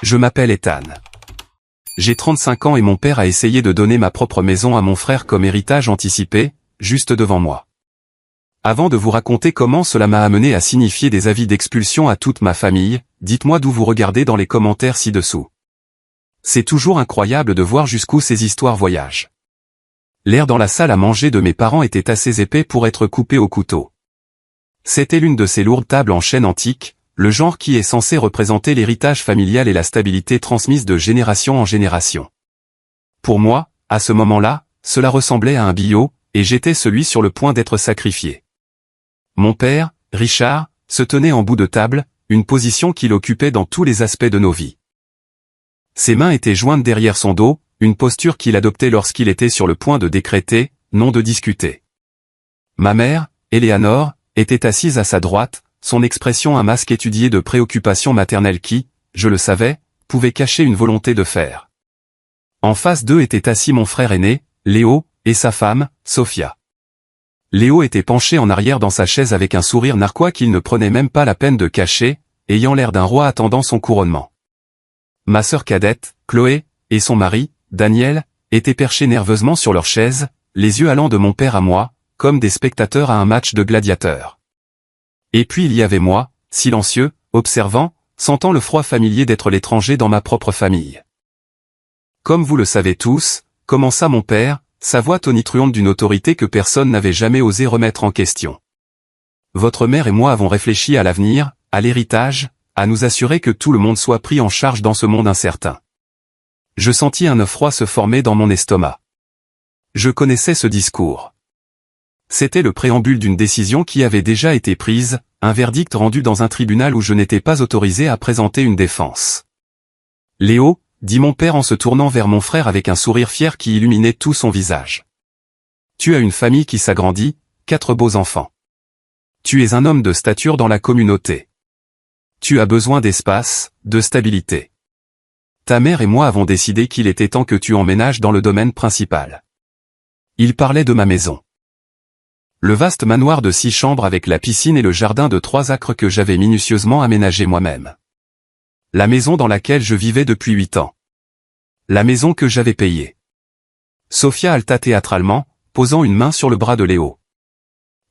Je m'appelle Ethan. J'ai 35 ans et mon père a essayé de donner ma propre maison à mon frère comme héritage anticipé, juste devant moi. Avant de vous raconter comment cela m'a amené à signifier des avis d'expulsion à toute ma famille, dites-moi d'où vous regardez dans les commentaires ci-dessous. C'est toujours incroyable de voir jusqu'où ces histoires voyagent. L'air dans la salle à manger de mes parents était assez épais pour être coupé au couteau. C'était l'une de ces lourdes tables en chêne antique, le genre qui est censé représenter l'héritage familial et la stabilité transmise de génération en génération. Pour moi, à ce moment-là, cela ressemblait à un billot, et j'étais celui sur le point d'être sacrifié. Mon père, Richard, se tenait en bout de table, une position qu'il occupait dans tous les aspects de nos vies. Ses mains étaient jointes derrière son dos, une posture qu'il adoptait lorsqu'il était sur le point de décréter, non de discuter. Ma mère, Eleanor, était assise à sa droite, son expression un masque étudié de préoccupation maternelle qui, je le savais, pouvait cacher une volonté de faire. En face d'eux était assis mon frère aîné, Léo, et sa femme, Sophia. Léo était penché en arrière dans sa chaise avec un sourire narquois qu'il ne prenait même pas la peine de cacher, ayant l'air d'un roi attendant son couronnement. Ma sœur cadette, Chloé, et son mari, Daniel, étaient perchés nerveusement sur leur chaise, les yeux allant de mon père à moi, comme des spectateurs à un match de gladiateurs. Et puis il y avait moi, silencieux, observant, sentant le froid familier d'être l'étranger dans ma propre famille. Comme vous le savez tous, commença mon père, sa voix tonitruante d'une autorité que personne n'avait jamais osé remettre en question. Votre mère et moi avons réfléchi à l'avenir, à l'héritage, à nous assurer que tout le monde soit pris en charge dans ce monde incertain. Je sentis un œuf froid se former dans mon estomac. Je connaissais ce discours. C'était le préambule d'une décision qui avait déjà été prise, un verdict rendu dans un tribunal où je n'étais pas autorisé à présenter une défense. Léo, dit mon père en se tournant vers mon frère avec un sourire fier qui illuminait tout son visage. Tu as une famille qui s'agrandit, 4 beaux enfants. Tu es un homme de stature dans la communauté. Tu as besoin d'espace, de stabilité. Ta mère et moi avons décidé qu'il était temps que tu emménages dans le domaine principal. Il parlait de ma maison. Le vaste manoir de 6 chambres avec la piscine et le jardin de 3 acres que j'avais minutieusement aménagé moi-même. La maison dans laquelle je vivais depuis 8 ans. La maison que j'avais payée. Sophia halta théâtralement, posant une main sur le bras de Léo.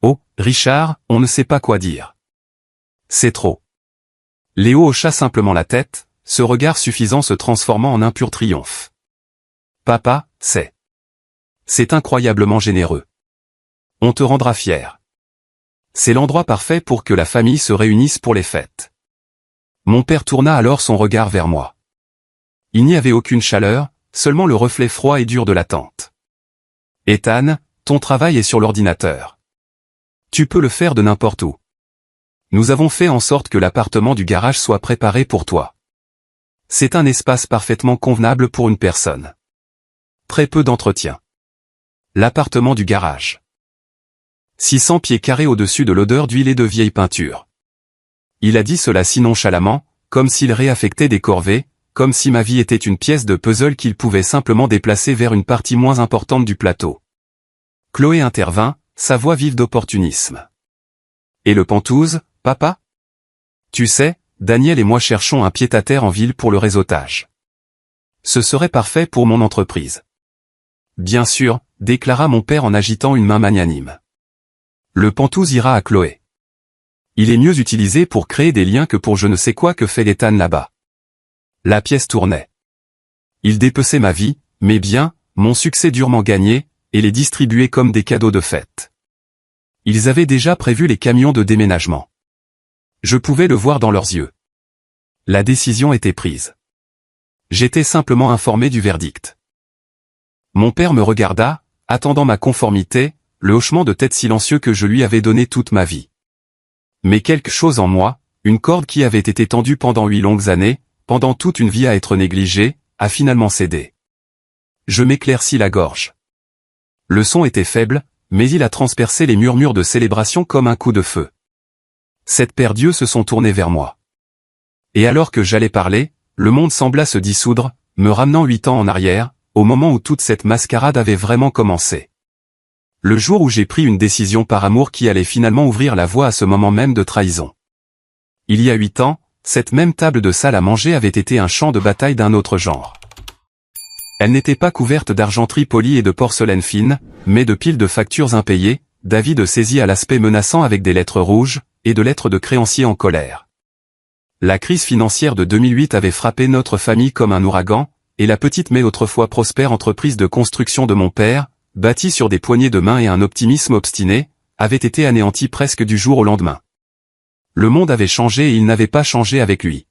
Oh, Richard, on ne sait pas quoi dire. C'est trop. Léo hocha simplement la tête, ce regard suffisant se transformant en un pur triomphe. Papa, c'est incroyablement généreux. On te rendra fier. C'est l'endroit parfait pour que la famille se réunisse pour les fêtes. Mon père tourna alors son regard vers moi. Il n'y avait aucune chaleur, seulement le reflet froid et dur de l'attente. Ethan, ton travail est sur l'ordinateur. Tu peux le faire de n'importe où. Nous avons fait en sorte que l'appartement du garage soit préparé pour toi. C'est un espace parfaitement convenable pour une personne. Très peu d'entretien. L'appartement du garage. 600 pieds carrés au-dessus de l'odeur d'huile et de vieille peinture. Il a dit cela si nonchalamment, comme s'il réaffectait des corvées, comme si ma vie était une pièce de puzzle qu'il pouvait simplement déplacer vers une partie moins importante du plateau. Chloé intervint, sa voix vive d'opportunisme. Et le Penthouse, papa? Tu sais, Daniel et moi cherchons un pied-à-terre en ville pour le réseautage. Ce serait parfait pour mon entreprise. Bien sûr, déclara mon père en agitant une main magnanime. Le Penthouse ira à Chloé. Il est mieux utilisé pour créer des liens que pour je ne sais quoi que fait Ethan là-bas. La pièce tournait. Il dépeçait ma vie, mes biens, mon succès durement gagné, et les distribuait comme des cadeaux de fête. Ils avaient déjà prévu les camions de déménagement. Je pouvais le voir dans leurs yeux. La décision était prise. J'étais simplement informé du verdict. Mon père me regarda, attendant ma conformité, le hochement de tête silencieux que je lui avais donné toute ma vie. Mais quelque chose en moi, une corde qui avait été tendue pendant 8 longues années, pendant toute une vie à être négligée, a finalement cédé. Je m'éclaircis la gorge. Le son était faible, mais il a transpercé les murmures de célébration comme un coup de feu. 7 paires d'yeux se sont tournés vers moi. Et alors que j'allais parler, le monde sembla se dissoudre, me ramenant 8 ans en arrière, au moment où toute cette mascarade avait vraiment commencé. Le jour où j'ai pris une décision par amour qui allait finalement ouvrir la voie à ce moment même de trahison. Il y a 8 ans, cette même table de salle à manger avait été un champ de bataille d'un autre genre. Elle n'était pas couverte d'argenterie polie et de porcelaine fine, mais de piles de factures impayées, d'avis de saisie à l'aspect menaçant avec des lettres rouges, et de lettres de créanciers en colère. La crise financière de 2008 avait frappé notre famille comme un ouragan, et la petite mais autrefois prospère entreprise de construction de mon père, bâtie sur des poignées de main et un optimisme obstiné, avait été anéantie presque du jour au lendemain. Le monde avait changé et il n'avait pas changé avec lui.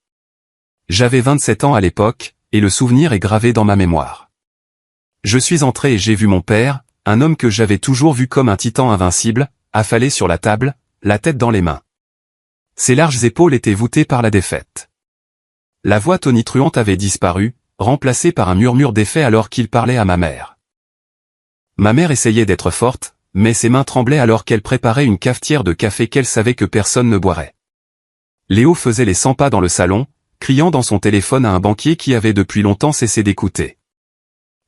J'avais 27 ans à l'époque, et le souvenir est gravé dans ma mémoire. Je suis entré et j'ai vu mon père, un homme que j'avais toujours vu comme un titan invincible, affalé sur la table, la tête dans les mains. Ses larges épaules étaient voûtées par la défaite. La voix tonitruante avait disparu, remplacée par un murmure d'effet alors qu'il parlait à ma mère. Ma mère essayait d'être forte, mais ses mains tremblaient alors qu'elle préparait une cafetière de café qu'elle savait que personne ne boirait. Léo faisait les 100 pas dans le salon, criant dans son téléphone à un banquier qui avait depuis longtemps cessé d'écouter.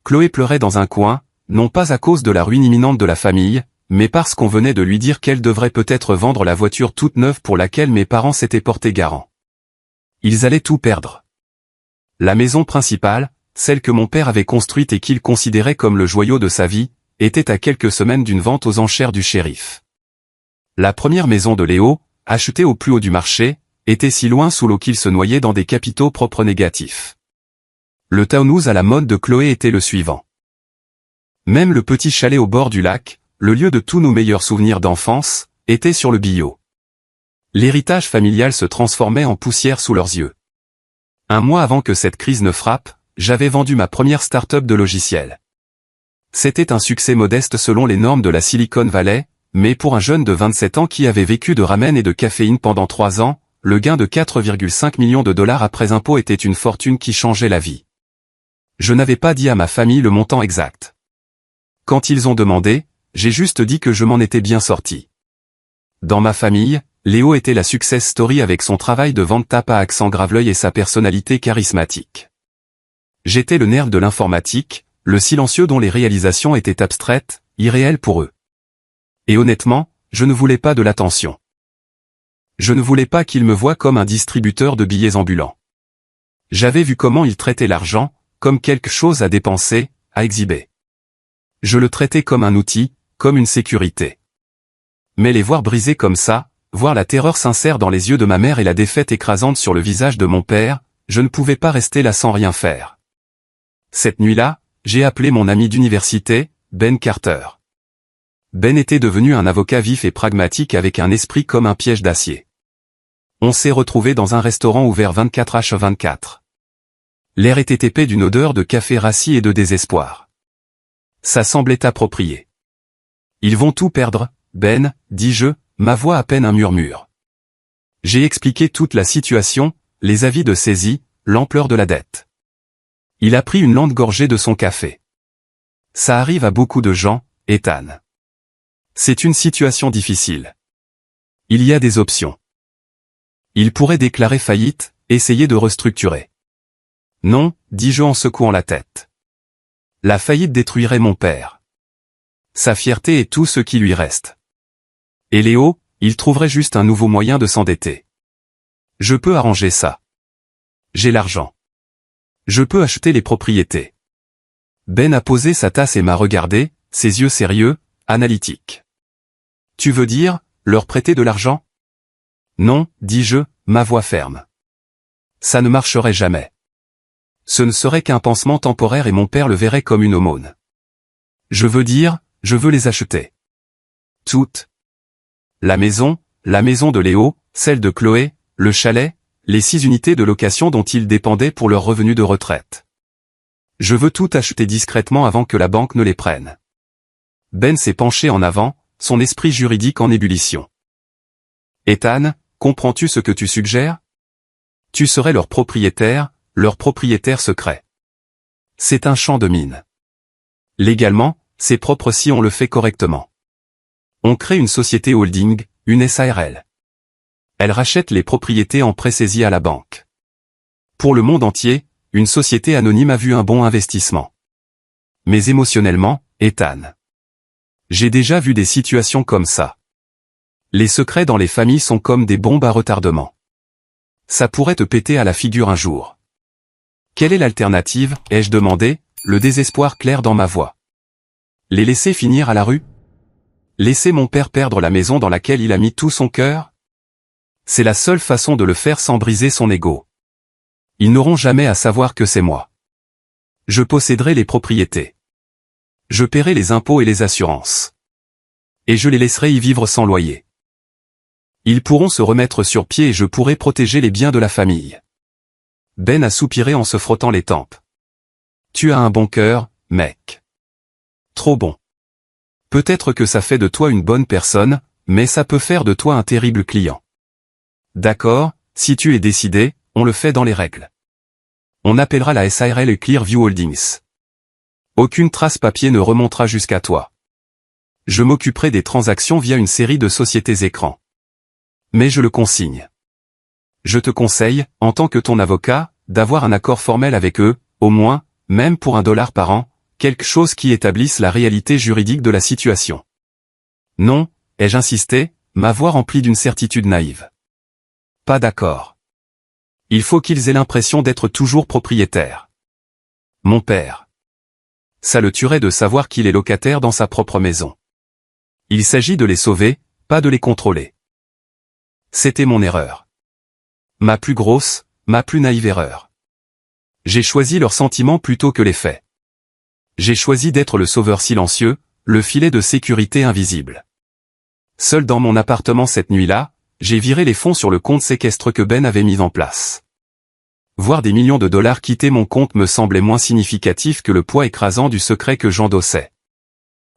Chloé pleurait dans un coin, non pas à cause de la ruine imminente de la famille, mais parce qu'on venait de lui dire qu'elle devrait peut-être vendre la voiture toute neuve pour laquelle mes parents s'étaient portés garants. Ils allaient tout perdre. La maison principale, celle que mon père avait construite et qu'il considérait comme le joyau de sa vie, était à quelques semaines d'une vente aux enchères du shérif. La première maison de Léo, achetée au plus haut du marché, était si loin sous l'eau qu'il se noyait dans des capitaux propres négatifs. Le townhouse à la mode de Chloé était le suivant. Même le petit chalet au bord du lac, le lieu de tous nos meilleurs souvenirs d'enfance, était sur le billot. L'héritage familial se transformait en poussière sous leurs yeux. Un mois avant que cette crise ne frappe, j'avais vendu ma première start-up de logiciel. C'était un succès modeste selon les normes de la Silicon Valley, mais pour un jeune de 27 ans qui avait vécu de ramen et de caféine pendant 3 ans, le gain de 4,5 millions de dollars après impôt était une fortune qui changeait la vie. Je n'avais pas dit à ma famille le montant exact. Quand ils ont demandé, j'ai juste dit que je m'en étais bien sorti. Dans ma famille, Léo était la success story avec son travail de vente tape à accent grave-l'œil et sa personnalité charismatique. J'étais le nerf de l'informatique, le silencieux dont les réalisations étaient abstraites, irréelles pour eux. Et honnêtement, je ne voulais pas de l'attention. Je ne voulais pas qu'ils me voient comme un distributeur de billets ambulants. J'avais vu comment ils traitaient l'argent, comme quelque chose à dépenser, à exhiber. Je le traitais comme un outil, comme une sécurité. Mais les voir briser comme ça, voir la terreur sincère dans les yeux de ma mère et la défaite écrasante sur le visage de mon père, je ne pouvais pas rester là sans rien faire. Cette nuit-là, j'ai appelé mon ami d'université, Ben Carter. Ben était devenu un avocat vif et pragmatique avec un esprit comme un piège d'acier. On s'est retrouvé dans un restaurant ouvert 24h/24. L'air était épais d'une odeur de café rassis et de désespoir. Ça semblait approprié. Ils vont tout perdre, Ben, dis-je, ma voix à peine un murmure. J'ai expliqué toute la situation, les avis de saisie, l'ampleur de la dette. Il a pris une lente gorgée de son café. Ça arrive à beaucoup de gens, Ethan. C'est une situation difficile. Il y a des options. Il pourrait déclarer faillite, essayer de restructurer. Non, dis-je en secouant la tête. La faillite détruirait mon père. Sa fierté et tout ce qui lui reste. Et Léo, il trouverait juste un nouveau moyen de s'endetter. Je peux arranger ça. J'ai l'argent. Je peux acheter les propriétés. Ben a posé sa tasse et m'a regardé, ses yeux sérieux, analytiques. Tu veux dire, leur prêter de l'argent? Non, dis-je, ma voix ferme. Ça ne marcherait jamais. Ce ne serait qu'un pansement temporaire et mon père le verrait comme une aumône. Je veux dire, je veux les acheter. Toutes. La maison de Léo, celle de Chloé, le chalet, les 6 unités de location dont ils dépendaient pour leur revenu de retraite. Je veux tout acheter discrètement avant que la banque ne les prenne. Ben s'est penché en avant, son esprit juridique en ébullition. Ethan, comprends-tu ce que tu suggères? Tu serais leur propriétaire secret. C'est un champ de mine. Légalement, c'est propre si on le fait correctement. On crée une société holding, une SARL. Elle rachète les propriétés en pré-saisie à la banque. Pour le monde entier, une société anonyme a vu un bon investissement. Mais émotionnellement, Ethan. J'ai déjà vu des situations comme ça. Les secrets dans les familles sont comme des bombes à retardement. Ça pourrait te péter à la figure un jour. Quelle est l'alternative, ai-je demandé, le désespoir clair dans ma voix. Les laisser finir à la rue? Laisser mon père perdre la maison dans laquelle il a mis tout son cœur? C'est la seule façon de le faire sans briser son ego. Ils n'auront jamais à savoir que c'est moi. Je posséderai les propriétés. Je paierai les impôts et les assurances. Et je les laisserai y vivre sans loyer. Ils pourront se remettre sur pied et je pourrai protéger les biens de la famille. Ben a soupiré en se frottant les tempes. Tu as un bon cœur, mec. Trop bon. Peut-être que ça fait de toi une bonne personne, mais ça peut faire de toi un terrible client. D'accord, si tu es décidé, on le fait dans les règles. On appellera la SARL et Clearview Holdings. Aucune trace papier ne remontera jusqu'à toi. Je m'occuperai des transactions via une série de sociétés écrans. Mais je le consigne. Je te conseille, en tant que ton avocat, d'avoir un accord formel avec eux, au moins, même pour $1 par an, quelque chose qui établisse la réalité juridique de la situation. Non, ai-je insisté, ma voix remplie d'une certitude naïve. Pas d'accord. Il faut qu'ils aient l'impression d'être toujours propriétaires. Mon père. Ça le tuerait de savoir qu'il est locataire dans sa propre maison. Il s'agit de les sauver, pas de les contrôler. C'était mon erreur. Ma plus grosse, ma plus naïve erreur. J'ai choisi leurs sentiments plutôt que les faits. J'ai choisi d'être le sauveur silencieux, le filet de sécurité invisible. Seul dans mon appartement cette nuit-là, j'ai viré les fonds sur le compte séquestre que Ben avait mis en place. Voir des millions de dollars quitter mon compte me semblait moins significatif que le poids écrasant du secret que j'endossais.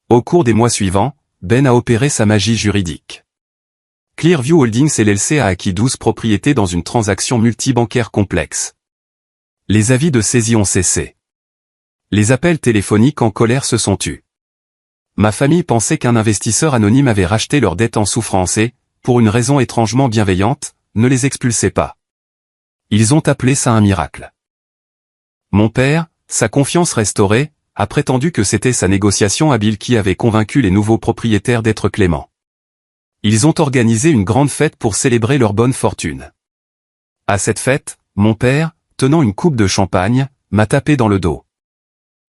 Au cours des mois suivants, Ben a opéré sa magie juridique. Clearview Holdings LLC a acquis 12 propriétés dans une transaction multibancaire complexe. Les avis de saisie ont cessé. Les appels téléphoniques en colère se sont tus. Ma famille pensait qu'un investisseur anonyme avait racheté leurs dettes en souffrance et, pour une raison étrangement bienveillante, ne les expulsait pas. Ils ont appelé ça un miracle. Mon père, sa confiance restaurée, a prétendu que c'était sa négociation habile qui avait convaincu les nouveaux propriétaires d'être cléments. Ils ont organisé une grande fête pour célébrer leur bonne fortune. À cette fête, mon père, tenant une coupe de champagne, m'a tapé dans le dos.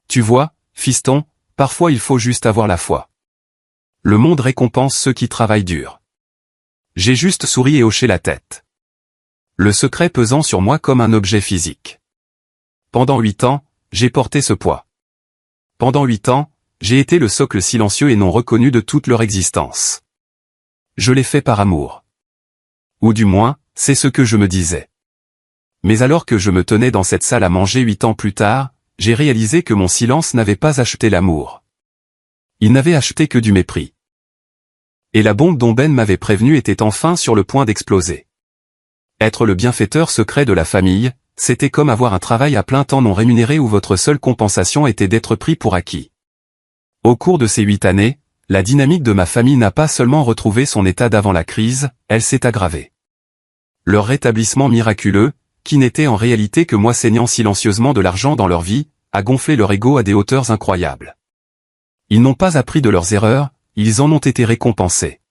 Tu vois, fiston, parfois il faut juste avoir la foi. Le monde récompense ceux qui travaillent dur. J'ai juste souri et hoché la tête. Le secret pesant sur moi comme un objet physique. Pendant 8 ans, j'ai porté ce poids. Pendant 8 ans, j'ai été le socle silencieux et non reconnu de toute leur existence. Je l'ai fait par amour. Ou du moins, c'est ce que je me disais. Mais alors que je me tenais dans cette salle à manger 8 ans plus tard, j'ai réalisé que mon silence n'avait pas acheté l'amour. Il n'avait acheté que du mépris. Et la bombe dont Ben m'avait prévenu était enfin sur le point d'exploser. Être le bienfaiteur secret de la famille, c'était comme avoir un travail à plein temps non rémunéré où votre seule compensation était d'être pris pour acquis. Au cours de ces 8 années, la dynamique de ma famille n'a pas seulement retrouvé son état d'avant la crise, elle s'est aggravée. Leur rétablissement miraculeux, qui n'était en réalité que moi saignant silencieusement de l'argent dans leur vie, a gonflé leur ego à des hauteurs incroyables. Ils n'ont pas appris de leurs erreurs, ils en ont été récompensés.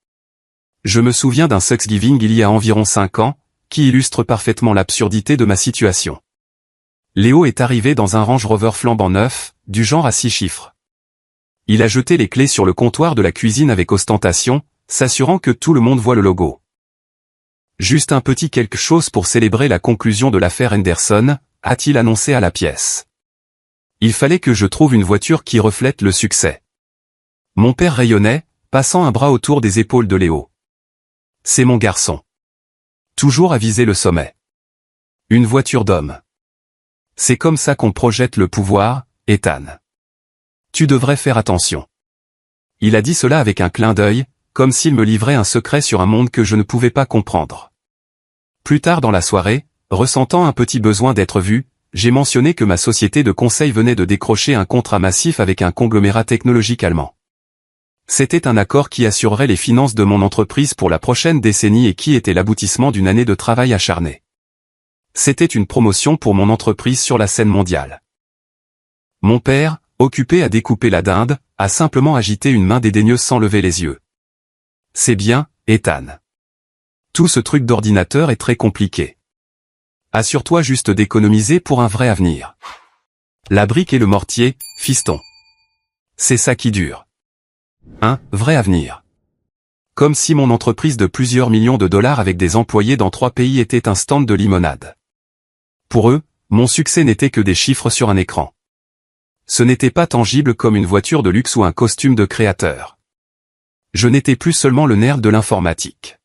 Je me souviens d'un Thanksgiving il y a environ 5 ans, qui illustre parfaitement l'absurdité de ma situation. Léo est arrivé dans un Range Rover flambant neuf, du genre à 6 chiffres. Il a jeté les clés sur le comptoir de la cuisine avec ostentation, s'assurant que tout le monde voit le logo. Juste un petit quelque chose pour célébrer la conclusion de l'affaire Henderson, a-t-il annoncé à la pièce. Il fallait que je trouve une voiture qui reflète le succès. Mon père rayonnait, passant un bras autour des épaules de Léo. C'est mon garçon. Toujours à viser le sommet. Une voiture d'homme. C'est comme ça qu'on projette le pouvoir, Ethan. Tu devrais faire attention. Il a dit cela avec un clin d'œil, comme s'il me livrait un secret sur un monde que je ne pouvais pas comprendre. Plus tard dans la soirée, ressentant un petit besoin d'être vu, j'ai mentionné que ma société de conseil venait de décrocher un contrat massif avec un conglomérat technologique allemand. C'était un accord qui assurerait les finances de mon entreprise pour la prochaine décennie et qui était l'aboutissement d'une année de travail acharné. C'était une promotion pour mon entreprise sur la scène mondiale. Mon père, occupé à découper la dinde, a simplement agité une main dédaigneuse sans lever les yeux. C'est bien, Ethan. Tout ce truc d'ordinateur est très compliqué. Assure-toi juste d'économiser pour un vrai avenir. La brique et le mortier, fiston. C'est ça qui dure. Un vrai avenir. Comme si mon entreprise de plusieurs millions de dollars avec des employés dans 3 pays était un stand de limonade. Pour eux, mon succès n'était que des chiffres sur un écran. Ce n'était pas tangible comme une voiture de luxe ou un costume de créateur. Je n'étais plus seulement le nerf de l'informatique.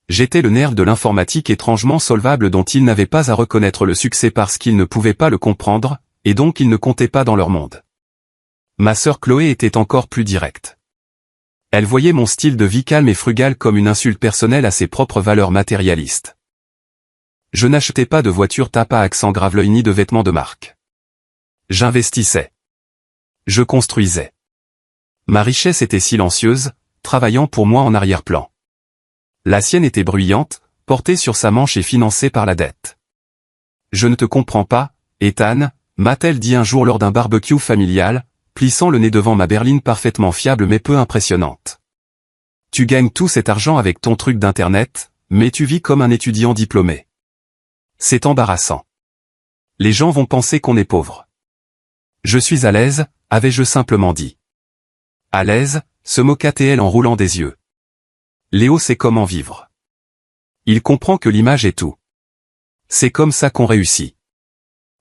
J'étais le nerf de l'informatique étrangement solvable dont ils n'avaient pas à reconnaître le succès parce qu'ils ne pouvaient pas le comprendre, et donc ils ne comptaient pas dans leur monde. Ma sœur Chloé était encore plus directe. Elle voyait mon style de vie calme et frugal comme une insulte personnelle à ses propres valeurs matérialistes. Je n'achetais pas de voiture tape à accent grave-l'œil ni de vêtements de marque. J'investissais. Je construisais. Ma richesse était silencieuse, travaillant pour moi en arrière-plan. La sienne était bruyante, portée sur sa manche et financée par la dette. Je ne te comprends pas, Ethan, m'a-t-elle dit un jour lors d'un barbecue familial, plissant le nez devant ma berline parfaitement fiable mais peu impressionnante. Tu gagnes tout cet argent avec ton truc d'internet, mais tu vis comme un étudiant diplômé. C'est embarrassant. Les gens vont penser qu'on est pauvre. Je suis à l'aise, avais-je simplement dit. À l'aise, se moqua-t-elle en roulant des yeux. Léo sait comment vivre. Il comprend que l'image est tout. C'est comme ça qu'on réussit.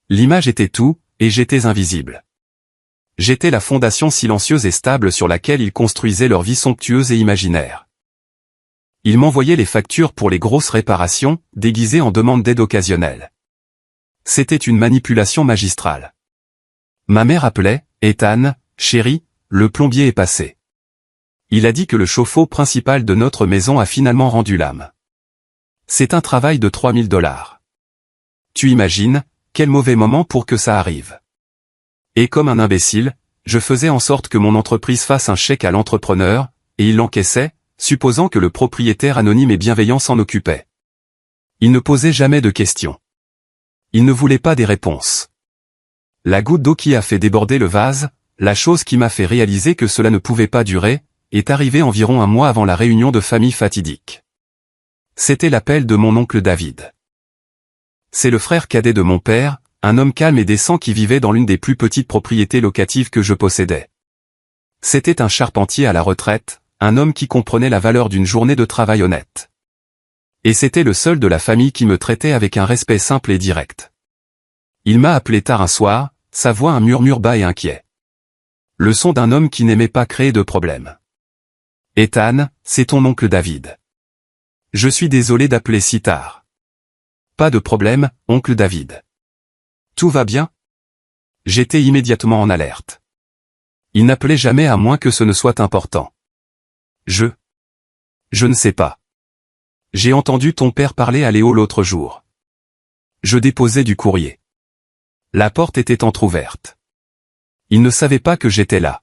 L'image était tout, et j'étais invisible. J'étais la fondation silencieuse et stable sur laquelle ils construisaient leur vie somptueuse et imaginaire. Ils m'envoyaient les factures pour les grosses réparations, déguisées en demande d'aide occasionnelle. C'était une manipulation magistrale. Ma mère appelait, Ethan, chérie, le plombier est passé. Il a dit que le chauffe-eau principal de notre maison a finalement rendu l'âme. C'est un travail de $3000. Tu imagines, quel mauvais moment pour que ça arrive. Et comme un imbécile, je faisais en sorte que mon entreprise fasse un chèque à l'entrepreneur, et il l'encaissait, supposant que le propriétaire anonyme et bienveillant s'en occupait. Il ne posait jamais de questions. Il ne voulait pas des réponses. La goutte d'eau qui a fait déborder le vase, la chose qui m'a fait réaliser que cela ne pouvait pas durer, est arrivée environ un mois avant la réunion de famille fatidique. C'était l'appel de mon oncle David. C'est le frère cadet de mon père, un homme calme et décent qui vivait dans l'une des plus petites propriétés locatives que je possédais. C'était un charpentier à la retraite, un homme qui comprenait la valeur d'une journée de travail honnête. Et c'était le seul de la famille qui me traitait avec un respect simple et direct. Il m'a appelé tard un soir, sa voix un murmure bas et inquiet. Le son d'un homme qui n'aimait pas créer de problème. Ethan, c'est ton oncle David. Je suis désolé d'appeler si tard. Pas de problème, oncle David. Tout va bien? J'étais immédiatement en alerte. Il n'appelait jamais à moins que ce ne soit important. Je ne sais pas. J'ai entendu ton père parler à Léo l'autre jour. Je déposais du courrier. La porte était entr'ouverte. Il ne savait pas que j'étais là.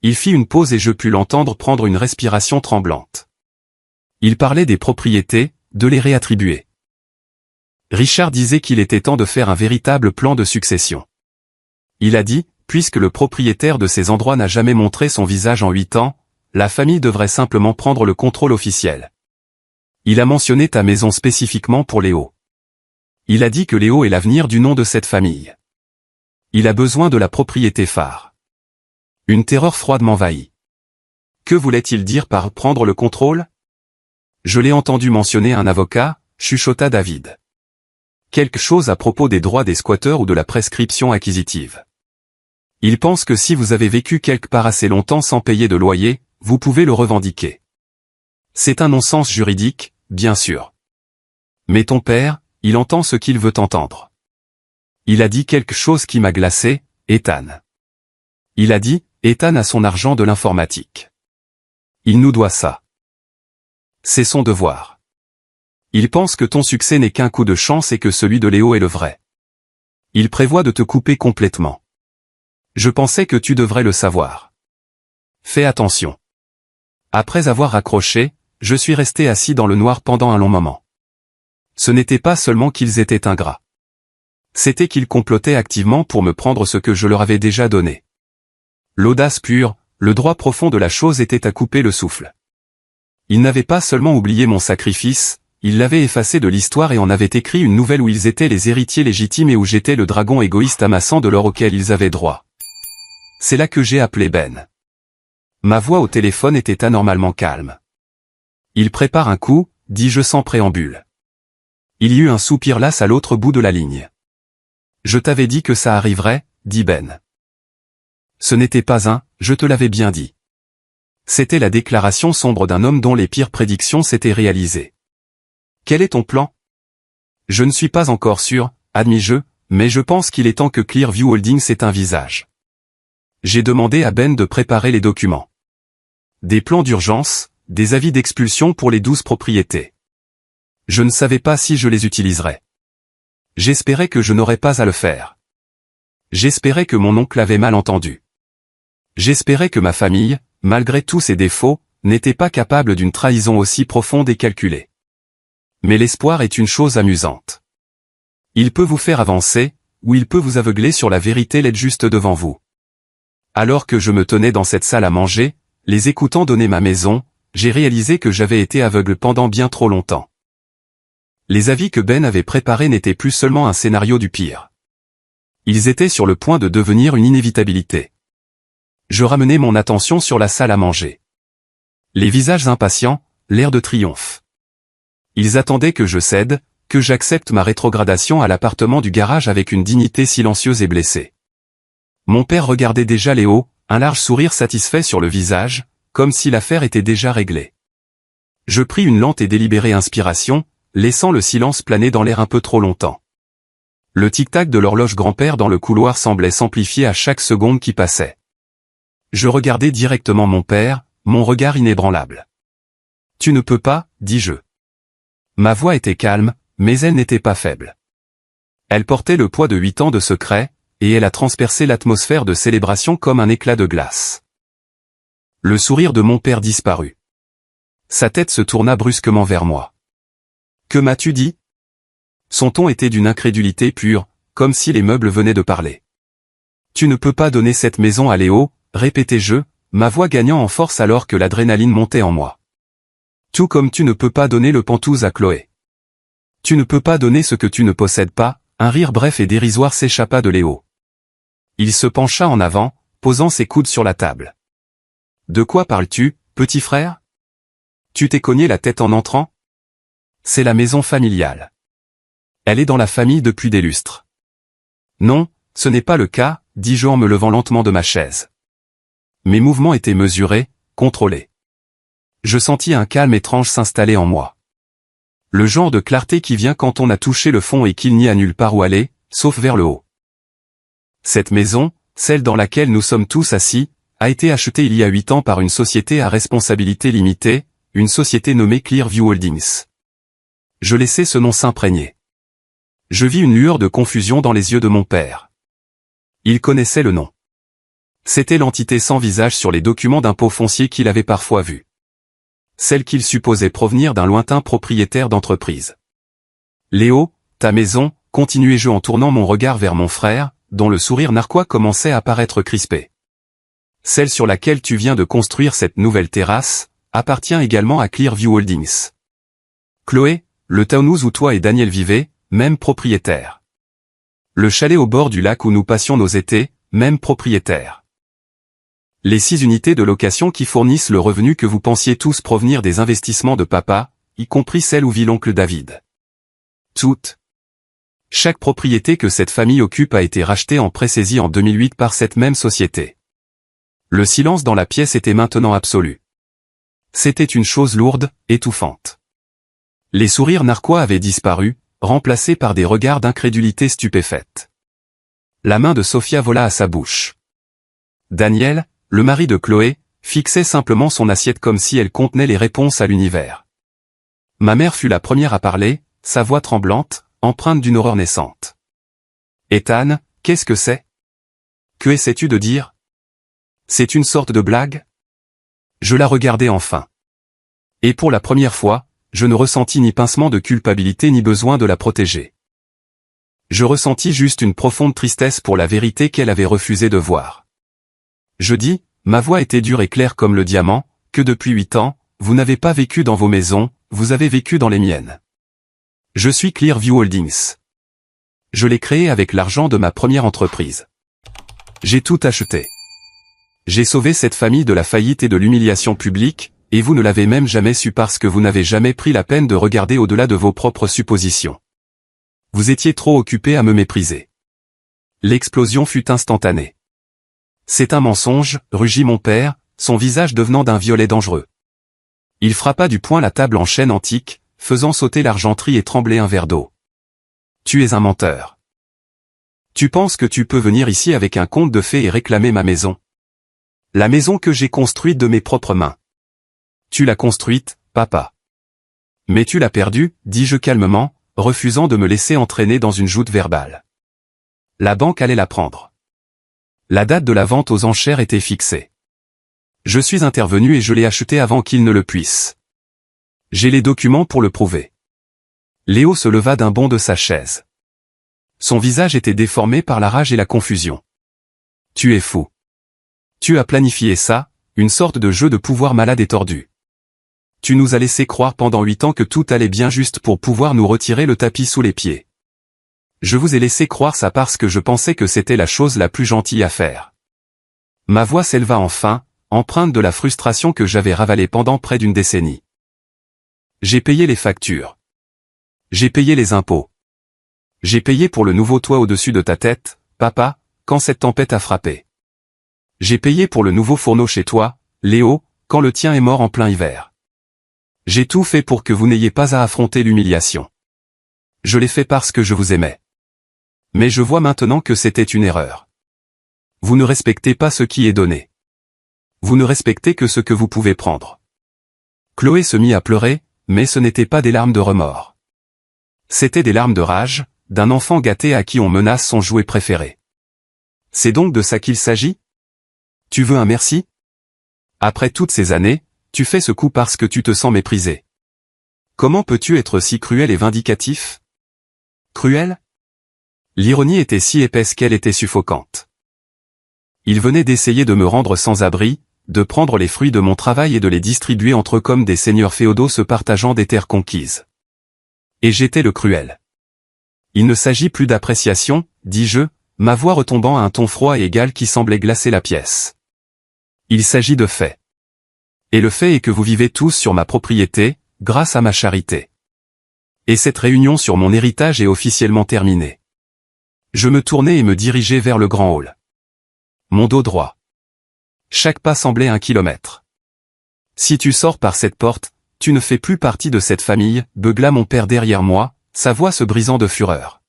Il fit une pause et je pus l'entendre prendre une respiration tremblante. Il parlait des propriétés, de les réattribuer. Richard disait qu'il était temps de faire un véritable plan de succession. Il a dit, puisque le propriétaire de ces endroits n'a jamais montré son visage en 8 ans, la famille devrait simplement prendre le contrôle officiel. Il a mentionné ta maison spécifiquement pour Léo. Il a dit que Léo est l'avenir du nom de cette famille. Il a besoin de la propriété phare. Une terreur froide m'envahit. Que voulait-il dire par prendre le contrôle? Je l'ai entendu mentionner un avocat, chuchota David. Quelque chose à propos des droits des squatteurs ou de la prescription acquisitive. Il pense que si vous avez vécu quelque part assez longtemps sans payer de loyer, vous pouvez le revendiquer. C'est un non-sens juridique, bien sûr. Mais ton père, il entend ce qu'il veut entendre. Il a dit quelque chose qui m'a glacé, Ethan. Il a dit, Ethan a son argent de l'informatique. Il nous doit ça. C'est son devoir. Il pense que ton succès n'est qu'un coup de chance et que celui de Léo est le vrai. Il prévoit de te couper complètement. Je pensais que tu devrais le savoir. Fais attention. Après avoir raccroché, je suis resté assis dans le noir pendant un long moment. Ce n'était pas seulement qu'ils étaient ingrats. C'était qu'ils complotaient activement pour me prendre ce que je leur avais déjà donné. L'audace pure, le droit profond de la chose était à couper le souffle. Ils n'avaient pas seulement oublié mon sacrifice, il l'avait effacé de l'histoire et en avait écrit une nouvelle où ils étaient les héritiers légitimes et où j'étais le dragon égoïste amassant de l'or auquel ils avaient droit. C'est là que j'ai appelé Ben. Ma voix au téléphone était anormalement calme. Il prépare un coup, dis-je sans préambule. Il y eut un soupir las à l'autre bout de la ligne. Je t'avais dit que ça arriverait, dit Ben. Ce n'était pas un, je te l'avais bien dit. C'était la déclaration sombre d'un homme dont les pires prédictions s'étaient réalisées. Quel est ton plan? Je ne suis pas encore sûr, admis-je, mais je pense qu'il est temps que Clearview Holdings ait un visage. J'ai demandé à Ben de préparer les documents. Des plans d'urgence, des avis d'expulsion pour les 12 propriétés. Je ne savais pas si je les utiliserais. J'espérais que je n'aurais pas à le faire. J'espérais que mon oncle avait mal entendu. J'espérais que ma famille, malgré tous ses défauts, n'était pas capable d'une trahison aussi profonde et calculée. Mais l'espoir est une chose amusante. Il peut vous faire avancer, ou il peut vous aveugler sur la vérité laide juste devant vous. Alors que je me tenais dans cette salle à manger, les écoutant donner ma maison, j'ai réalisé que j'avais été aveugle pendant bien trop longtemps. Les avis que Ben avait préparés n'étaient plus seulement un scénario du pire. Ils étaient sur le point de devenir une inévitabilité. Je ramenai mon attention sur la salle à manger. Les visages impatients, l'air de triomphe. Ils attendaient que je cède, que j'accepte ma rétrogradation à l'appartement du garage avec une dignité silencieuse et blessée. Mon père regardait déjà Léo, un large sourire satisfait sur le visage, comme si l'affaire était déjà réglée. Je pris une lente et délibérée inspiration, laissant le silence planer dans l'air un peu trop longtemps. Le tic-tac de l'horloge grand-père dans le couloir semblait s'amplifier à chaque seconde qui passait. Je regardais directement mon père, mon regard inébranlable. « Tu ne peux pas, dis-je. » Ma voix était calme, mais elle n'était pas faible. Elle portait le poids de 8 ans de secret, et elle a transpercé l'atmosphère de célébration comme un éclat de glace. Le sourire de mon père disparut. Sa tête se tourna brusquement vers moi. « Que m'as-tu dit ?» Son ton était d'une incrédulité pure, comme si les meubles venaient de parler. « Tu ne peux pas donner cette maison à Léo, répétai-je, ma voix gagnant en force alors que l'adrénaline montait en moi. Tout comme tu ne peux pas donner le Pantouse à Chloé. Tu ne peux pas donner ce que tu ne possèdes pas. » Un rire bref et dérisoire s'échappa de Léo. Il se pencha en avant, posant ses coudes sur la table. « De quoi parles-tu, petit frère? Tu t'es cogné la tête en entrant? C'est la maison familiale. Elle est dans la famille depuis des lustres. » « Non, ce n'est pas le cas, dis-je en me levant lentement de ma chaise. Mes mouvements étaient mesurés, contrôlés. Je sentis un calme étrange s'installer en moi. Le genre de clarté qui vient quand on a touché le fond et qu'il n'y a nulle part où aller, sauf vers le haut. Cette maison, celle dans laquelle nous sommes tous assis, a été achetée il y a 8 ans par une société à responsabilité limitée, une société nommée Clearview Holdings. Je laissai ce nom s'imprégner. Je vis une lueur de confusion dans les yeux de mon père. Il connaissait le nom. C'était l'entité sans visage sur les documents d'impôt foncier qu'il avait parfois vus. Celle qu'il supposait provenir d'un lointain propriétaire d'entreprise. « Léo, ta maison », continuai-je en tournant mon regard vers mon frère, dont le sourire narquois commençait à paraître crispé. « Celle sur laquelle tu viens de construire cette nouvelle terrasse, appartient également à Clearview Holdings. Chloé, le townhouse où toi et Daniel vivaient, même propriétaire. Le chalet au bord du lac où nous passions nos étés, même propriétaire. Les 6 unités de location qui fournissent le revenu que vous pensiez tous provenir des investissements de papa, y compris celle où vit l'oncle David. Toutes. Chaque propriété que cette famille occupe a été rachetée en pré-saisie en 2008 par cette même société. Le silence dans la pièce était maintenant absolu. C'était une chose lourde, étouffante. Les sourires narquois avaient disparu, remplacés par des regards d'incrédulité stupéfaite. La main de Sophia vola à sa bouche. Daniel, le mari de Chloé, fixait simplement son assiette comme si elle contenait les réponses à l'univers. Ma mère fut la première à parler, sa voix tremblante, empreinte d'une horreur naissante. « Ethan, qu'est-ce que c'est? Que essaies-tu de dire? C'est une sorte de blague ?» Je la regardai enfin. Et pour la première fois, je ne ressentis ni pincement de culpabilité ni besoin de la protéger. Je ressentis juste une profonde tristesse pour la vérité qu'elle avait refusé de voir. Je dis, ma voix était dure et claire comme le diamant, que depuis 8 ans, vous n'avez pas vécu dans vos maisons, vous avez vécu dans les miennes. Je suis Clearview Holdings. Je l'ai créé avec l'argent de ma première entreprise. J'ai tout acheté. J'ai sauvé cette famille de la faillite et de l'humiliation publique, et vous ne l'avez même jamais su parce que vous n'avez jamais pris la peine de regarder au-delà de vos propres suppositions. Vous étiez trop occupé à me mépriser. L'explosion fut instantanée. C'est un mensonge, rugit mon père, son visage devenant d'un violet dangereux. Il frappa du poing la table en chêne antique, faisant sauter l'argenterie et trembler un verre d'eau. Tu es un menteur. Tu penses que tu peux venir ici avec un conte de fées et réclamer ma maison? La maison que j'ai construite de mes propres mains. Tu l'as construite, papa. Mais tu l'as perdue, dis-je calmement, refusant de me laisser entraîner dans une joute verbale. La banque allait la prendre. La date de la vente aux enchères était fixée. Je suis intervenu et je l'ai acheté avant qu'il ne le puisse. J'ai les documents pour le prouver. Léo se leva d'un bond de sa chaise. Son visage était déformé par la rage et la confusion. Tu es fou. Tu as planifié ça, une sorte de jeu de pouvoir malade et tordu. Tu nous as laissé croire pendant 8 ans que tout allait bien juste pour pouvoir nous retirer le tapis sous les pieds. Je vous ai laissé croire ça parce que je pensais que c'était la chose la plus gentille à faire. Ma voix s'éleva enfin, empreinte de la frustration que j'avais ravalée pendant près d'une décennie. J'ai payé les factures. J'ai payé les impôts. J'ai payé pour le nouveau toit au-dessus de ta tête, papa, quand cette tempête a frappé. J'ai payé pour le nouveau fourneau chez toi, Léo, quand le tien est mort en plein hiver. J'ai tout fait pour que vous n'ayez pas à affronter l'humiliation. Je l'ai fait parce que je vous aimais. Mais je vois maintenant que c'était une erreur. Vous ne respectez pas ce qui est donné. Vous ne respectez que ce que vous pouvez prendre. Chloé se mit à pleurer, mais ce n'était pas des larmes de remords. C'était des larmes de rage, d'un enfant gâté à qui on menace son jouet préféré. C'est donc de ça qu'il s'agit? Tu veux un merci? Après toutes ces années, tu fais ce coup parce que tu te sens méprisé. Comment peux-tu être si cruel et vindicatif? Cruel? L'ironie était si épaisse qu'elle était suffocante. Il venait d'essayer de me rendre sans abri, de prendre les fruits de mon travail et de les distribuer entre eux comme des seigneurs féodaux se partageant des terres conquises. Et j'étais le cruel. Il ne s'agit plus d'appréciation, dis-je, ma voix retombant à un ton froid et égal qui semblait glacer la pièce. Il s'agit de faits. Et le fait est que vous vivez tous sur ma propriété, grâce à ma charité. Et cette réunion sur mon héritage est officiellement terminée. Je me tournai et me dirigeai vers le grand hall. Mon dos droit. Chaque pas semblait 1 kilomètre. Si tu sors par cette porte, tu ne fais plus partie de cette famille, beugla mon père derrière moi, sa voix se brisant de fureur.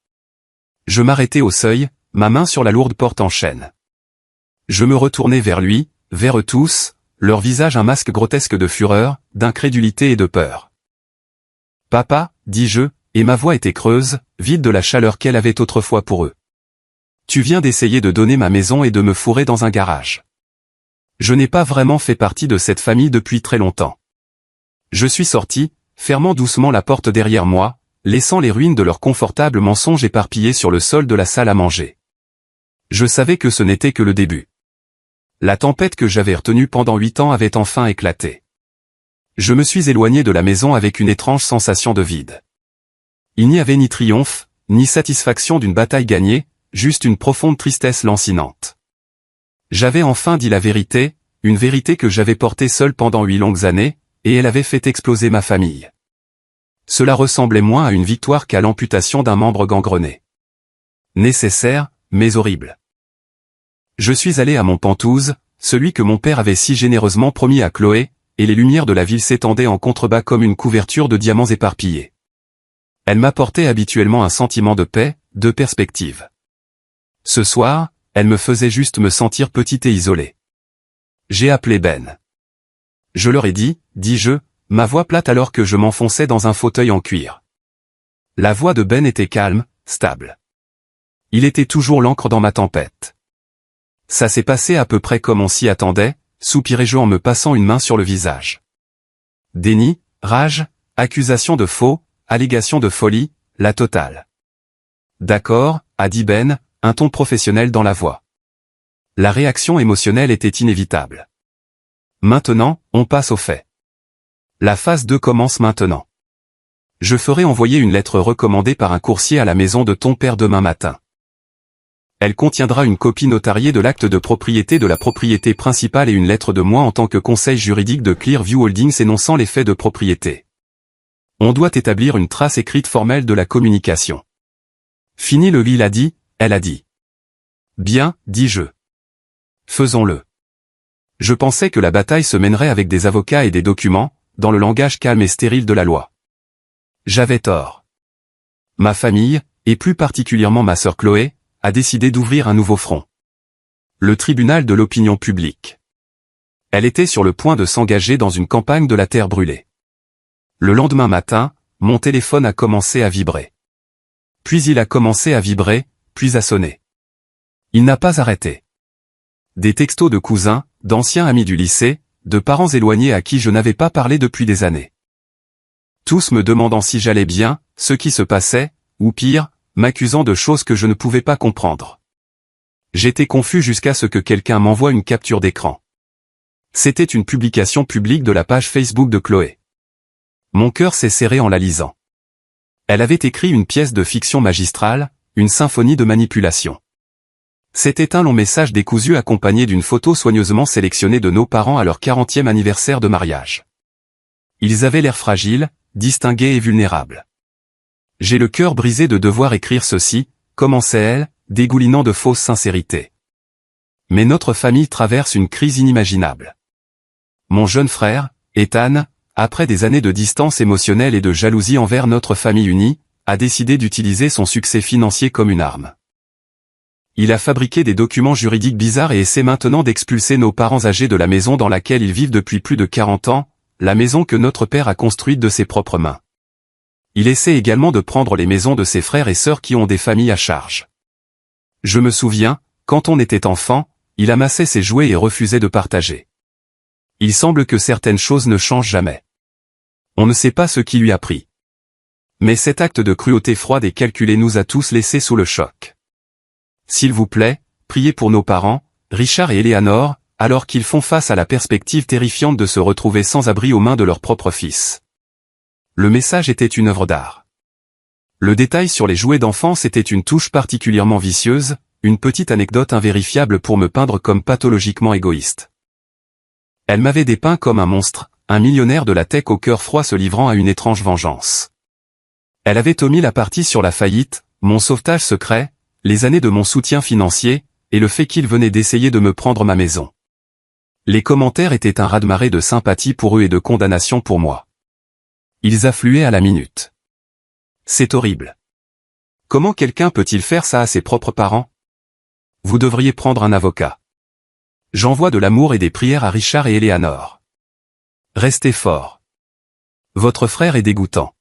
Je m'arrêtai au seuil, ma main sur la lourde porte en chêne. Je me retournai vers lui, vers eux tous, leur visage un masque grotesque de fureur, d'incrédulité et de peur. Papa, dis-je, et ma voix était creuse, vide de la chaleur qu'elle avait autrefois pour eux. Tu viens d'essayer de donner ma maison et de me fourrer dans un garage. Je n'ai pas vraiment fait partie de cette famille depuis très longtemps. Je suis sorti, fermant doucement la porte derrière moi, laissant les ruines de leurs confortables mensonges éparpillés sur le sol de la salle à manger. Je savais que ce n'était que le début. La tempête que j'avais retenue pendant 8 ans avait enfin éclaté. Je me suis éloigné de la maison avec une étrange sensation de vide. Il n'y avait ni triomphe, ni satisfaction d'une bataille gagnée, juste une profonde tristesse lancinante. J'avais enfin dit la vérité, une vérité que j'avais portée seule pendant 8 longues années, et elle avait fait exploser ma famille. Cela ressemblait moins à une victoire qu'à l'amputation d'un membre gangrené. Nécessaire, mais horrible. Je suis allé à mon Penthouse, celui que mon père avait si généreusement promis à Chloé, et les lumières de la ville s'étendaient en contrebas comme une couverture de diamants éparpillés. Elle m'apportait habituellement un sentiment de paix, de perspective. Ce soir, elle me faisait juste me sentir petit et isolé. J'ai appelé Ben. Je leur ai dit, dis-je, ma voix plate alors que je m'enfonçais dans un fauteuil en cuir. La voix de Ben était calme, stable. Il était toujours l'encre dans ma tempête. Ça s'est passé à peu près comme on s'y attendait, soupirai-je en me passant une main sur le visage. Déni, rage, accusation de faux, allégation de folie, la totale. D'accord, a dit Ben, un ton professionnel dans la voix. La réaction émotionnelle était inévitable. Maintenant, on passe aux faits. La phase 2 commence maintenant. Je ferai envoyer une lettre recommandée par un coursier à la maison de ton père demain matin. Elle contiendra une copie notariée de l'acte de propriété de la propriété principale et une lettre de moi en tant que conseil juridique de Clearview Holdings énonçant les faits de propriété. On doit établir une trace écrite formelle de la communication. Fini le il a dit, elle a dit. Bien, dis-je. Faisons-le. Je pensais que la bataille se mènerait avec des avocats et des documents, dans le langage calme et stérile de la loi. J'avais tort. Ma famille, et plus particulièrement ma sœur Chloé, a décidé d'ouvrir un nouveau front. Le tribunal de l'opinion publique. Elle était sur le point de s'engager dans une campagne de la terre brûlée. Le lendemain matin, mon téléphone a commencé à vibrer. Puis il a commencé à vibrer, puis à sonner. Il n'a pas arrêté. Des textos de cousins, d'anciens amis du lycée, de parents éloignés à qui je n'avais pas parlé depuis des années. Tous me demandant si j'allais bien, ce qui se passait, ou pire, m'accusant de choses que je ne pouvais pas comprendre. J'étais confus jusqu'à ce que quelqu'un m'envoie une capture d'écran. C'était une publication publique de la page Facebook de Chloé. Mon cœur s'est serré en la lisant. Elle avait écrit une pièce de fiction magistrale, une symphonie de manipulation. C'était un long message décousu accompagné d'une photo soigneusement sélectionnée de nos parents à leur 40e anniversaire de mariage. Ils avaient l'air fragiles, distingués et vulnérables. J'ai le cœur brisé de devoir écrire ceci, commençait-elle, dégoulinant de fausse sincérité. Mais notre famille traverse une crise inimaginable. Mon jeune frère, Ethan, après des années de distance émotionnelle et de jalousie envers notre famille unie, a décidé d'utiliser son succès financier comme une arme. Il a fabriqué des documents juridiques bizarres et essaie maintenant d'expulser nos parents âgés de la maison dans laquelle ils vivent depuis plus de 40 ans, la maison que notre père a construite de ses propres mains. Il essaie également de prendre les maisons de ses frères et sœurs qui ont des familles à charge. Je me souviens, quand on était enfant, il amassait ses jouets et refusait de partager. Il semble que certaines choses ne changent jamais. On ne sait pas ce qui lui a pris. Mais cet acte de cruauté froide et calculée nous a tous laissés sous le choc. S'il vous plaît, priez pour nos parents, Richard et Eleanor, alors qu'ils font face à la perspective terrifiante de se retrouver sans abri aux mains de leur propre fils. Le message était une œuvre d'art. Le détail sur les jouets d'enfance était une touche particulièrement vicieuse, une petite anecdote invérifiable pour me peindre comme pathologiquement égoïste. Elle m'avait dépeint comme un monstre, un millionnaire de la tech au cœur froid se livrant à une étrange vengeance. Elle avait omis la partie sur la faillite, mon sauvetage secret, les années de mon soutien financier, et le fait qu'il venait d'essayer de me prendre ma maison. Les commentaires étaient un raz-de-marée de sympathie pour eux et de condamnation pour moi. Ils affluaient à la minute. C'est horrible. Comment quelqu'un peut-il faire ça à ses propres parents? Vous devriez prendre un avocat. J'envoie de l'amour et des prières à Richard et Eleanor. Restez forts. Votre frère est dégoûtant.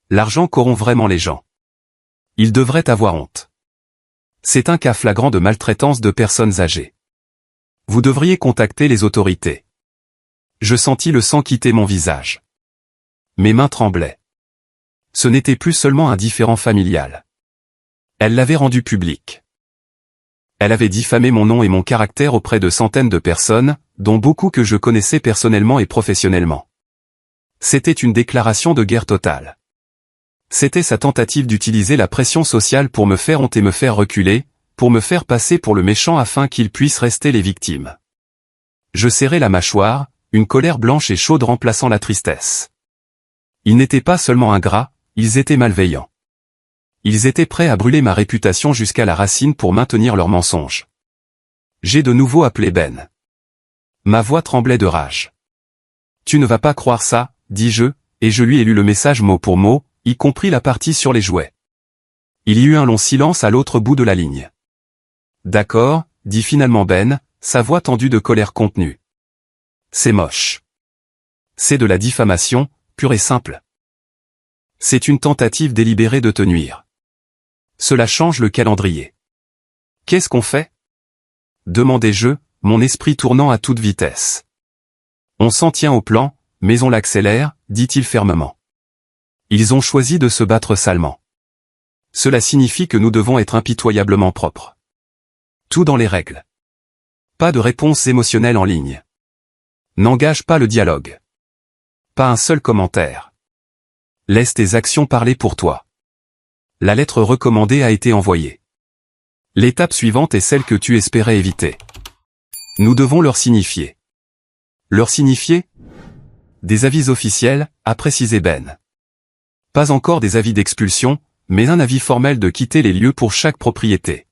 L'argent corrompt vraiment les gens. Il devrait avoir honte. C'est un cas flagrant de maltraitance de personnes âgées. Vous devriez contacter les autorités. Je sentis le sang quitter mon visage. Mes mains tremblaient. Ce n'était plus seulement un différend familial. Elle l'avait rendu public. Elle avait diffamé mon nom et mon caractère auprès de centaines de personnes, dont beaucoup que je connaissais personnellement et professionnellement. C'était une déclaration de guerre totale. C'était sa tentative d'utiliser la pression sociale pour me faire honte et me faire reculer, pour me faire passer pour le méchant afin qu'ils puissent rester les victimes. Je serrai la mâchoire, une colère blanche et chaude remplaçant la tristesse. Ils n'étaient pas seulement ingrats, ils étaient malveillants. Ils étaient prêts à brûler ma réputation jusqu'à la racine pour maintenir leurs mensonges. J'ai de nouveau appelé Ben. Ma voix tremblait de rage. Tu ne vas pas croire ça, dis-je, et je lui ai lu le message mot pour mot, y compris la partie sur les jouets. Il y eut un long silence à l'autre bout de la ligne. D'accord, dit finalement Ben, sa voix tendue de colère contenue. C'est moche. C'est de la diffamation, pure et simple. C'est une tentative délibérée de te nuire. Cela change le calendrier. Qu'est-ce qu'on fait? Demandai-je, mon esprit tournant à toute vitesse. On s'en tient au plan, mais on l'accélère, dit-il fermement. Ils ont choisi de se battre salement. Cela signifie que nous devons être impitoyablement propres. Tout dans les règles. Pas de réponse émotionnelle en ligne. N'engage pas le dialogue. Pas un seul commentaire. Laisse tes actions parler pour toi. La lettre recommandée a été envoyée. L'étape suivante est celle que tu espérais éviter. Nous devons leur signifier. Leur signifier? Des avis officiels, a précisé Ben. Pas encore des avis d'expulsion, mais un avis formel de quitter les lieux pour chaque propriété.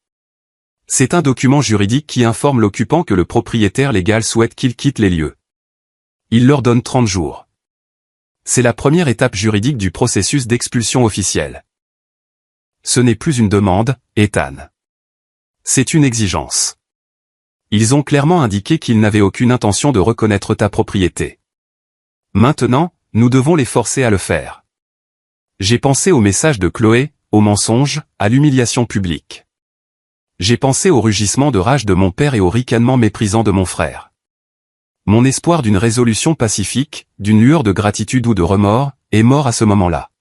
C'est un document juridique qui informe l'occupant que le propriétaire légal souhaite qu'il quitte les lieux. Il leur donne 30 jours. C'est la première étape juridique du processus d'expulsion officielle. Ce n'est plus une demande, Ethan. C'est une exigence. Ils ont clairement indiqué qu'ils n'avaient aucune intention de reconnaître ta propriété. Maintenant, nous devons les forcer à le faire. J'ai pensé au message de Chloé, au mensonge, à l'humiliation publique. J'ai pensé au rugissement de rage de mon père et au ricanement méprisant de mon frère. Mon espoir d'une résolution pacifique, d'une lueur de gratitude ou de remords, est mort à ce moment-là.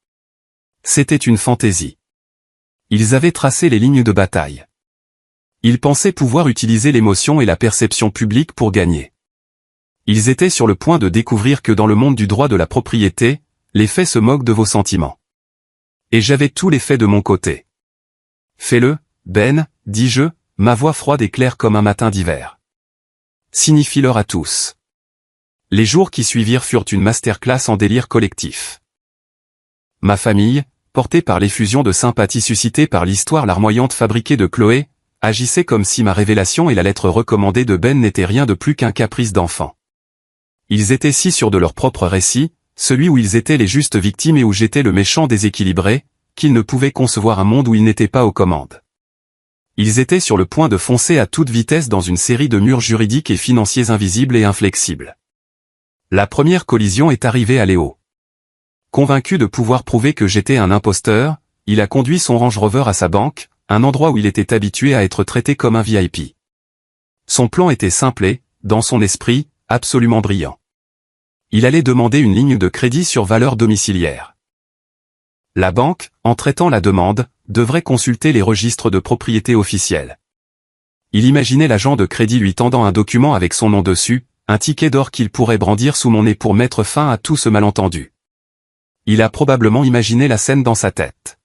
C'était une fantaisie. Ils avaient tracé les lignes de bataille. Ils pensaient pouvoir utiliser l'émotion et la perception publique pour gagner. Ils étaient sur le point de découvrir que dans le monde du droit de la propriété, les faits se moquent de vos sentiments. Et j'avais tous les faits de mon côté. Fais-le, Ben, dis-je, ma voix froide et claire comme un matin d'hiver. Signifie-leur à tous. Les jours qui suivirent furent une masterclass en délire collectif. Ma famille, portée par l'effusion de sympathie suscitée par l'histoire larmoyante fabriquée de Chloé, agissait comme si ma révélation et la lettre recommandée de Ben n'étaient rien de plus qu'un caprice d'enfant. Ils étaient si sûrs de leur propre récit, celui où ils étaient les justes victimes et où j'étais le méchant déséquilibré, qu'ils ne pouvaient concevoir un monde où ils n'étaient pas aux commandes. Ils étaient sur le point de foncer à toute vitesse dans une série de murs juridiques et financiers invisibles et inflexibles. La première collision est arrivée à Léo. Convaincu de pouvoir prouver que j'étais un imposteur, il a conduit son Range Rover à sa banque, un endroit où il était habitué à être traité comme un VIP. Son plan était simple et, dans son esprit, absolument brillant. Il allait demander une ligne de crédit sur valeur domiciliaire. La banque, en traitant la demande, devrait consulter les registres de propriété officiels. Il imaginait l'agent de crédit lui tendant un document avec son nom dessus, un ticket d'or qu'il pourrait brandir sous mon nez pour mettre fin à tout ce malentendu. Il a probablement imaginé la scène dans sa tête.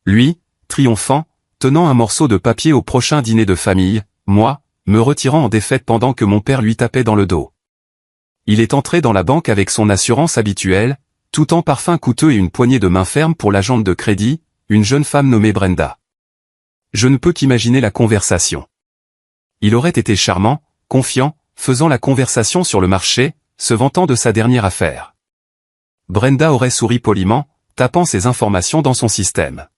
Lui, triomphant, tenant un morceau de papier au prochain dîner de famille, moi, me retirant en défaite pendant que mon père lui tapait dans le dos. Il est entré dans la banque avec son assurance habituelle, tout en parfum coûteux et une poignée de main ferme pour l'agente de crédit, une jeune femme nommée Brenda. Je ne peux qu'imaginer la conversation. Il aurait été charmant, confiant, faisant la conversation sur le marché, se vantant de sa dernière affaire. Brenda aurait souri poliment, tapant ses informations dans son système.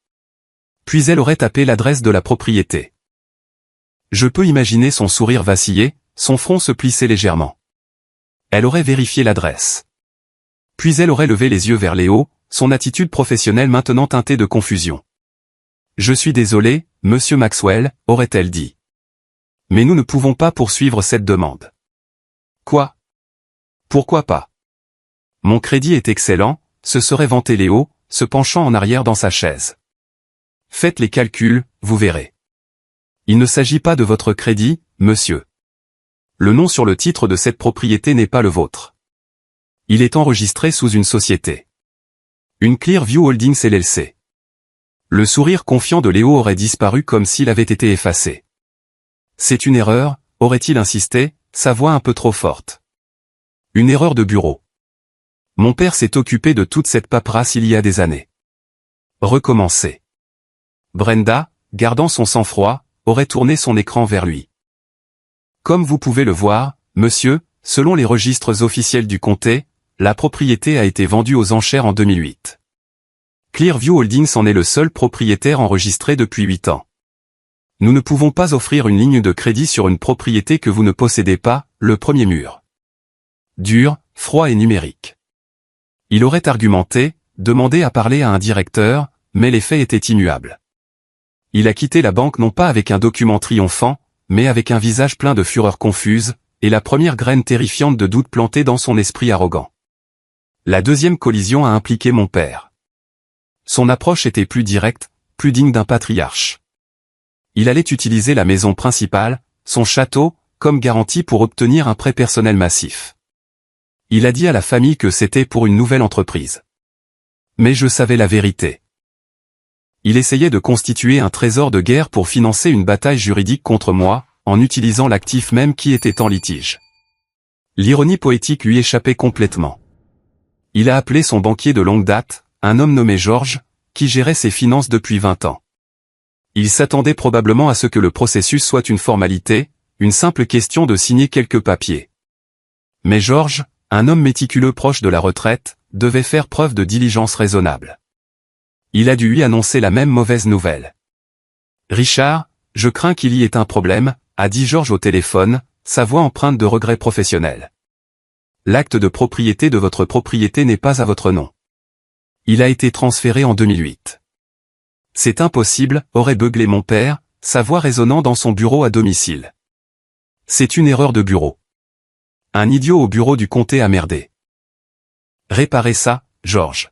Puis elle aurait tapé l'adresse de la propriété. Je peux imaginer son sourire vaciller, son front se plisser légèrement. Elle aurait vérifié l'adresse. Puis elle aurait levé les yeux vers Léo, son attitude professionnelle maintenant teintée de confusion. « Je suis désolé, monsieur Maxwell », aurait-elle dit. « Mais nous ne pouvons pas poursuivre cette demande. »« Quoi ? Pourquoi pas ? Mon crédit est excellent », se serait vanté Léo, se penchant en arrière dans sa chaise. « Faites les calculs, vous verrez. Il ne s'agit pas de votre crédit, monsieur. Le nom sur le titre de cette propriété n'est pas le vôtre. Il est enregistré sous une société. Une Clearview Holdings LLC. Le sourire confiant de Léo aurait disparu comme s'il avait été effacé. C'est une erreur, aurait-il insisté, sa voix un peu trop forte. Une erreur de bureau. Mon père s'est occupé de toute cette paperasse il y a des années. Recommencer. Brenda, gardant son sang-froid, aurait tourné son écran vers lui. Comme vous pouvez le voir, monsieur, selon les registres officiels du comté, la propriété a été vendue aux enchères en 2008. Clearview Holdings en est le seul propriétaire enregistré depuis 8 ans. Nous ne pouvons pas offrir une ligne de crédit sur une propriété que vous ne possédez pas, le premier mur. Dur, froid et numérique. Il aurait argumenté, demandé à parler à un directeur, mais les faits étaient immuables. Il a quitté la banque non pas avec un document triomphant, mais avec un visage plein de fureur confuse, et la première graine terrifiante de doute plantée dans son esprit arrogant. La deuxième collision a impliqué mon père. Son approche était plus directe, plus digne d'un patriarche. Il allait utiliser la maison principale, son château, comme garantie pour obtenir un prêt personnel massif. Il a dit à la famille que c'était pour une nouvelle entreprise. Mais je savais la vérité. Il essayait de constituer un trésor de guerre pour financer une bataille juridique contre moi, en utilisant l'actif même qui était en litige. L'ironie poétique lui échappait complètement. Il a appelé son banquier de longue date, un homme nommé Georges, qui gérait ses finances depuis 20 ans. Il s'attendait probablement à ce que le processus soit une formalité, une simple question de signer quelques papiers. Mais Georges, un homme méticuleux proche de la retraite, devait faire preuve de diligence raisonnable. Il a dû lui annoncer la même mauvaise nouvelle. « Richard, je crains qu'il y ait un problème », a dit Georges au téléphone, sa voix empreinte de regret professionnel. « L'acte de propriété de votre propriété n'est pas à votre nom. Il a été transféré en 2008. » « C'est impossible », aurait beuglé mon père, sa voix résonnant dans son bureau à domicile. « C'est une erreur de bureau. Un idiot au bureau du comté a merdé. Réparez ça, Georges. »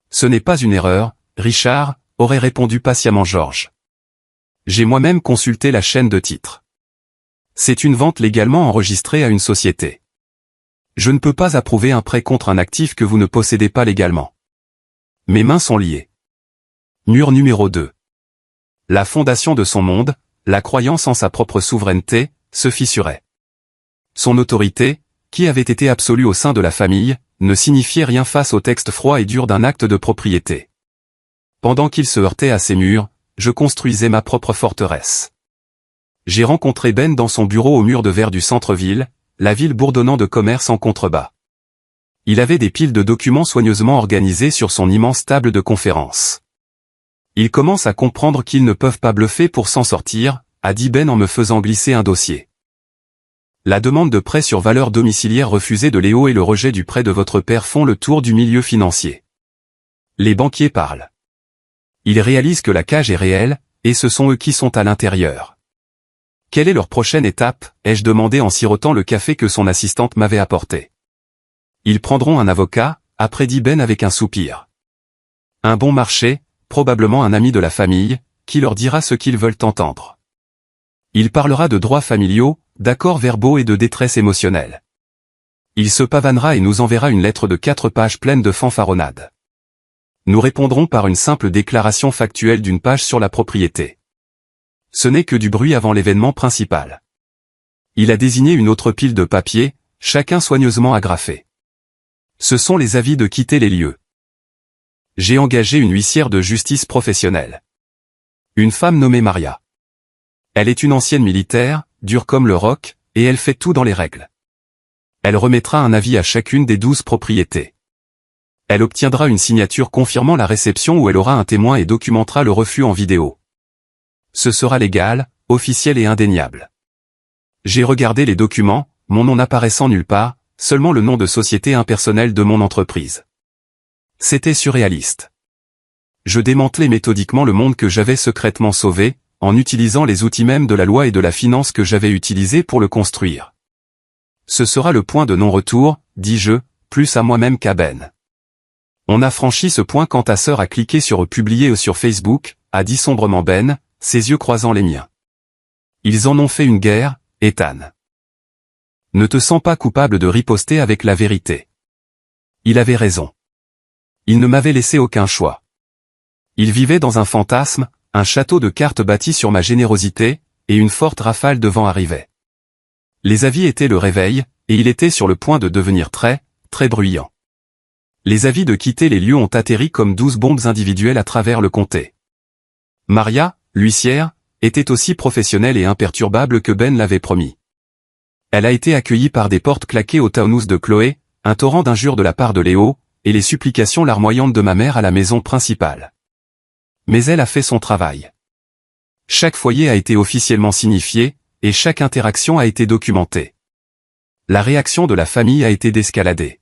« Ce n'est pas une erreur, Richard », aurait répondu patiemment Georges. « J'ai moi-même consulté la chaîne de titres. C'est une vente légalement enregistrée à une société. Je ne peux pas approuver un prêt contre un actif que vous ne possédez pas légalement. Mes mains sont liées. » Mur numéro 2. La fondation de son monde, la croyance en sa propre souveraineté, se fissurait. Son autorité, qui avait été absolue au sein de la famille, ne signifiait rien face au texte froid et dur d'un acte de propriété. Pendant qu'il se heurtait à ces murs, je construisais ma propre forteresse. J'ai rencontré Ben dans son bureau au mur de verre du centre-ville, la ville bourdonnant de commerce en contrebas. Il avait des piles de documents soigneusement organisés sur son immense table de conférence. Il commence à comprendre qu'ils ne peuvent pas bluffer pour s'en sortir, a dit Ben en me faisant glisser un dossier. La demande de prêt sur valeur domiciliaire refusée de Léo et le rejet du prêt de votre père font le tour du milieu financier. Les banquiers parlent. Ils réalisent que la cage est réelle, et ce sont eux qui sont à l'intérieur. Quelle est leur prochaine étape, ai-je demandé en sirotant le café que son assistante m'avait apporté. Ils prendront un avocat, a prédit Ben avec un soupir. Un bon marché, probablement un ami de la famille, qui leur dira ce qu'ils veulent entendre. Il parlera de droits familiaux, d'accords verbaux et de détresse émotionnelle. Il se pavanera et nous enverra une lettre de 4 pages pleine de fanfaronnades. Nous répondrons par une simple déclaration factuelle d'une page sur la propriété. Ce n'est que du bruit avant l'événement principal. Il a désigné une autre pile de papier, chacun soigneusement agrafé. Ce sont les avis de quitter les lieux. J'ai engagé une huissière de justice professionnelle. Une femme nommée Maria. Elle est une ancienne militaire, dure comme le roc, et elle fait tout dans les règles. Elle remettra un avis à chacune des 12 propriétés. Elle obtiendra une signature confirmant la réception où elle aura un témoin et documentera le refus en vidéo. Ce sera légal, officiel et indéniable. J'ai regardé les documents, mon nom n'apparaissant nulle part, seulement le nom de société impersonnelle de mon entreprise. C'était surréaliste. Je démantelais méthodiquement le monde que j'avais secrètement sauvé, en utilisant les outils même de la loi et de la finance que j'avais utilisés pour le construire. Ce sera le point de non-retour, dis-je, plus à moi-même qu'à Ben. On a franchi ce point quand ta sœur a cliqué sur publier sur Facebook, a dit sombrement Ben, ses yeux croisant les miens. Ils en ont fait une guerre, Ethan. Ne te sens pas coupable de riposter avec la vérité. Il avait raison. Il ne m'avait laissé aucun choix. Il vivait dans un fantasme, un château de cartes bâti sur ma générosité, et une forte rafale de vent arrivait. Les avis étaient le réveil, et il était sur le point de devenir très, très bruyant. Les avis de quitter les lieux ont atterri comme 12 bombes individuelles à travers le comté. Maria, l'huissière, était aussi professionnelle et imperturbable que Ben l'avait promis. Elle a été accueillie par des portes claquées au townhouse de Chloé, un torrent d'injures de la part de Léo, et les supplications larmoyantes de ma mère à la maison principale. Mais elle a fait son travail. Chaque foyer a été officiellement signifié, et chaque interaction a été documentée. La réaction de la famille a été d'escalader.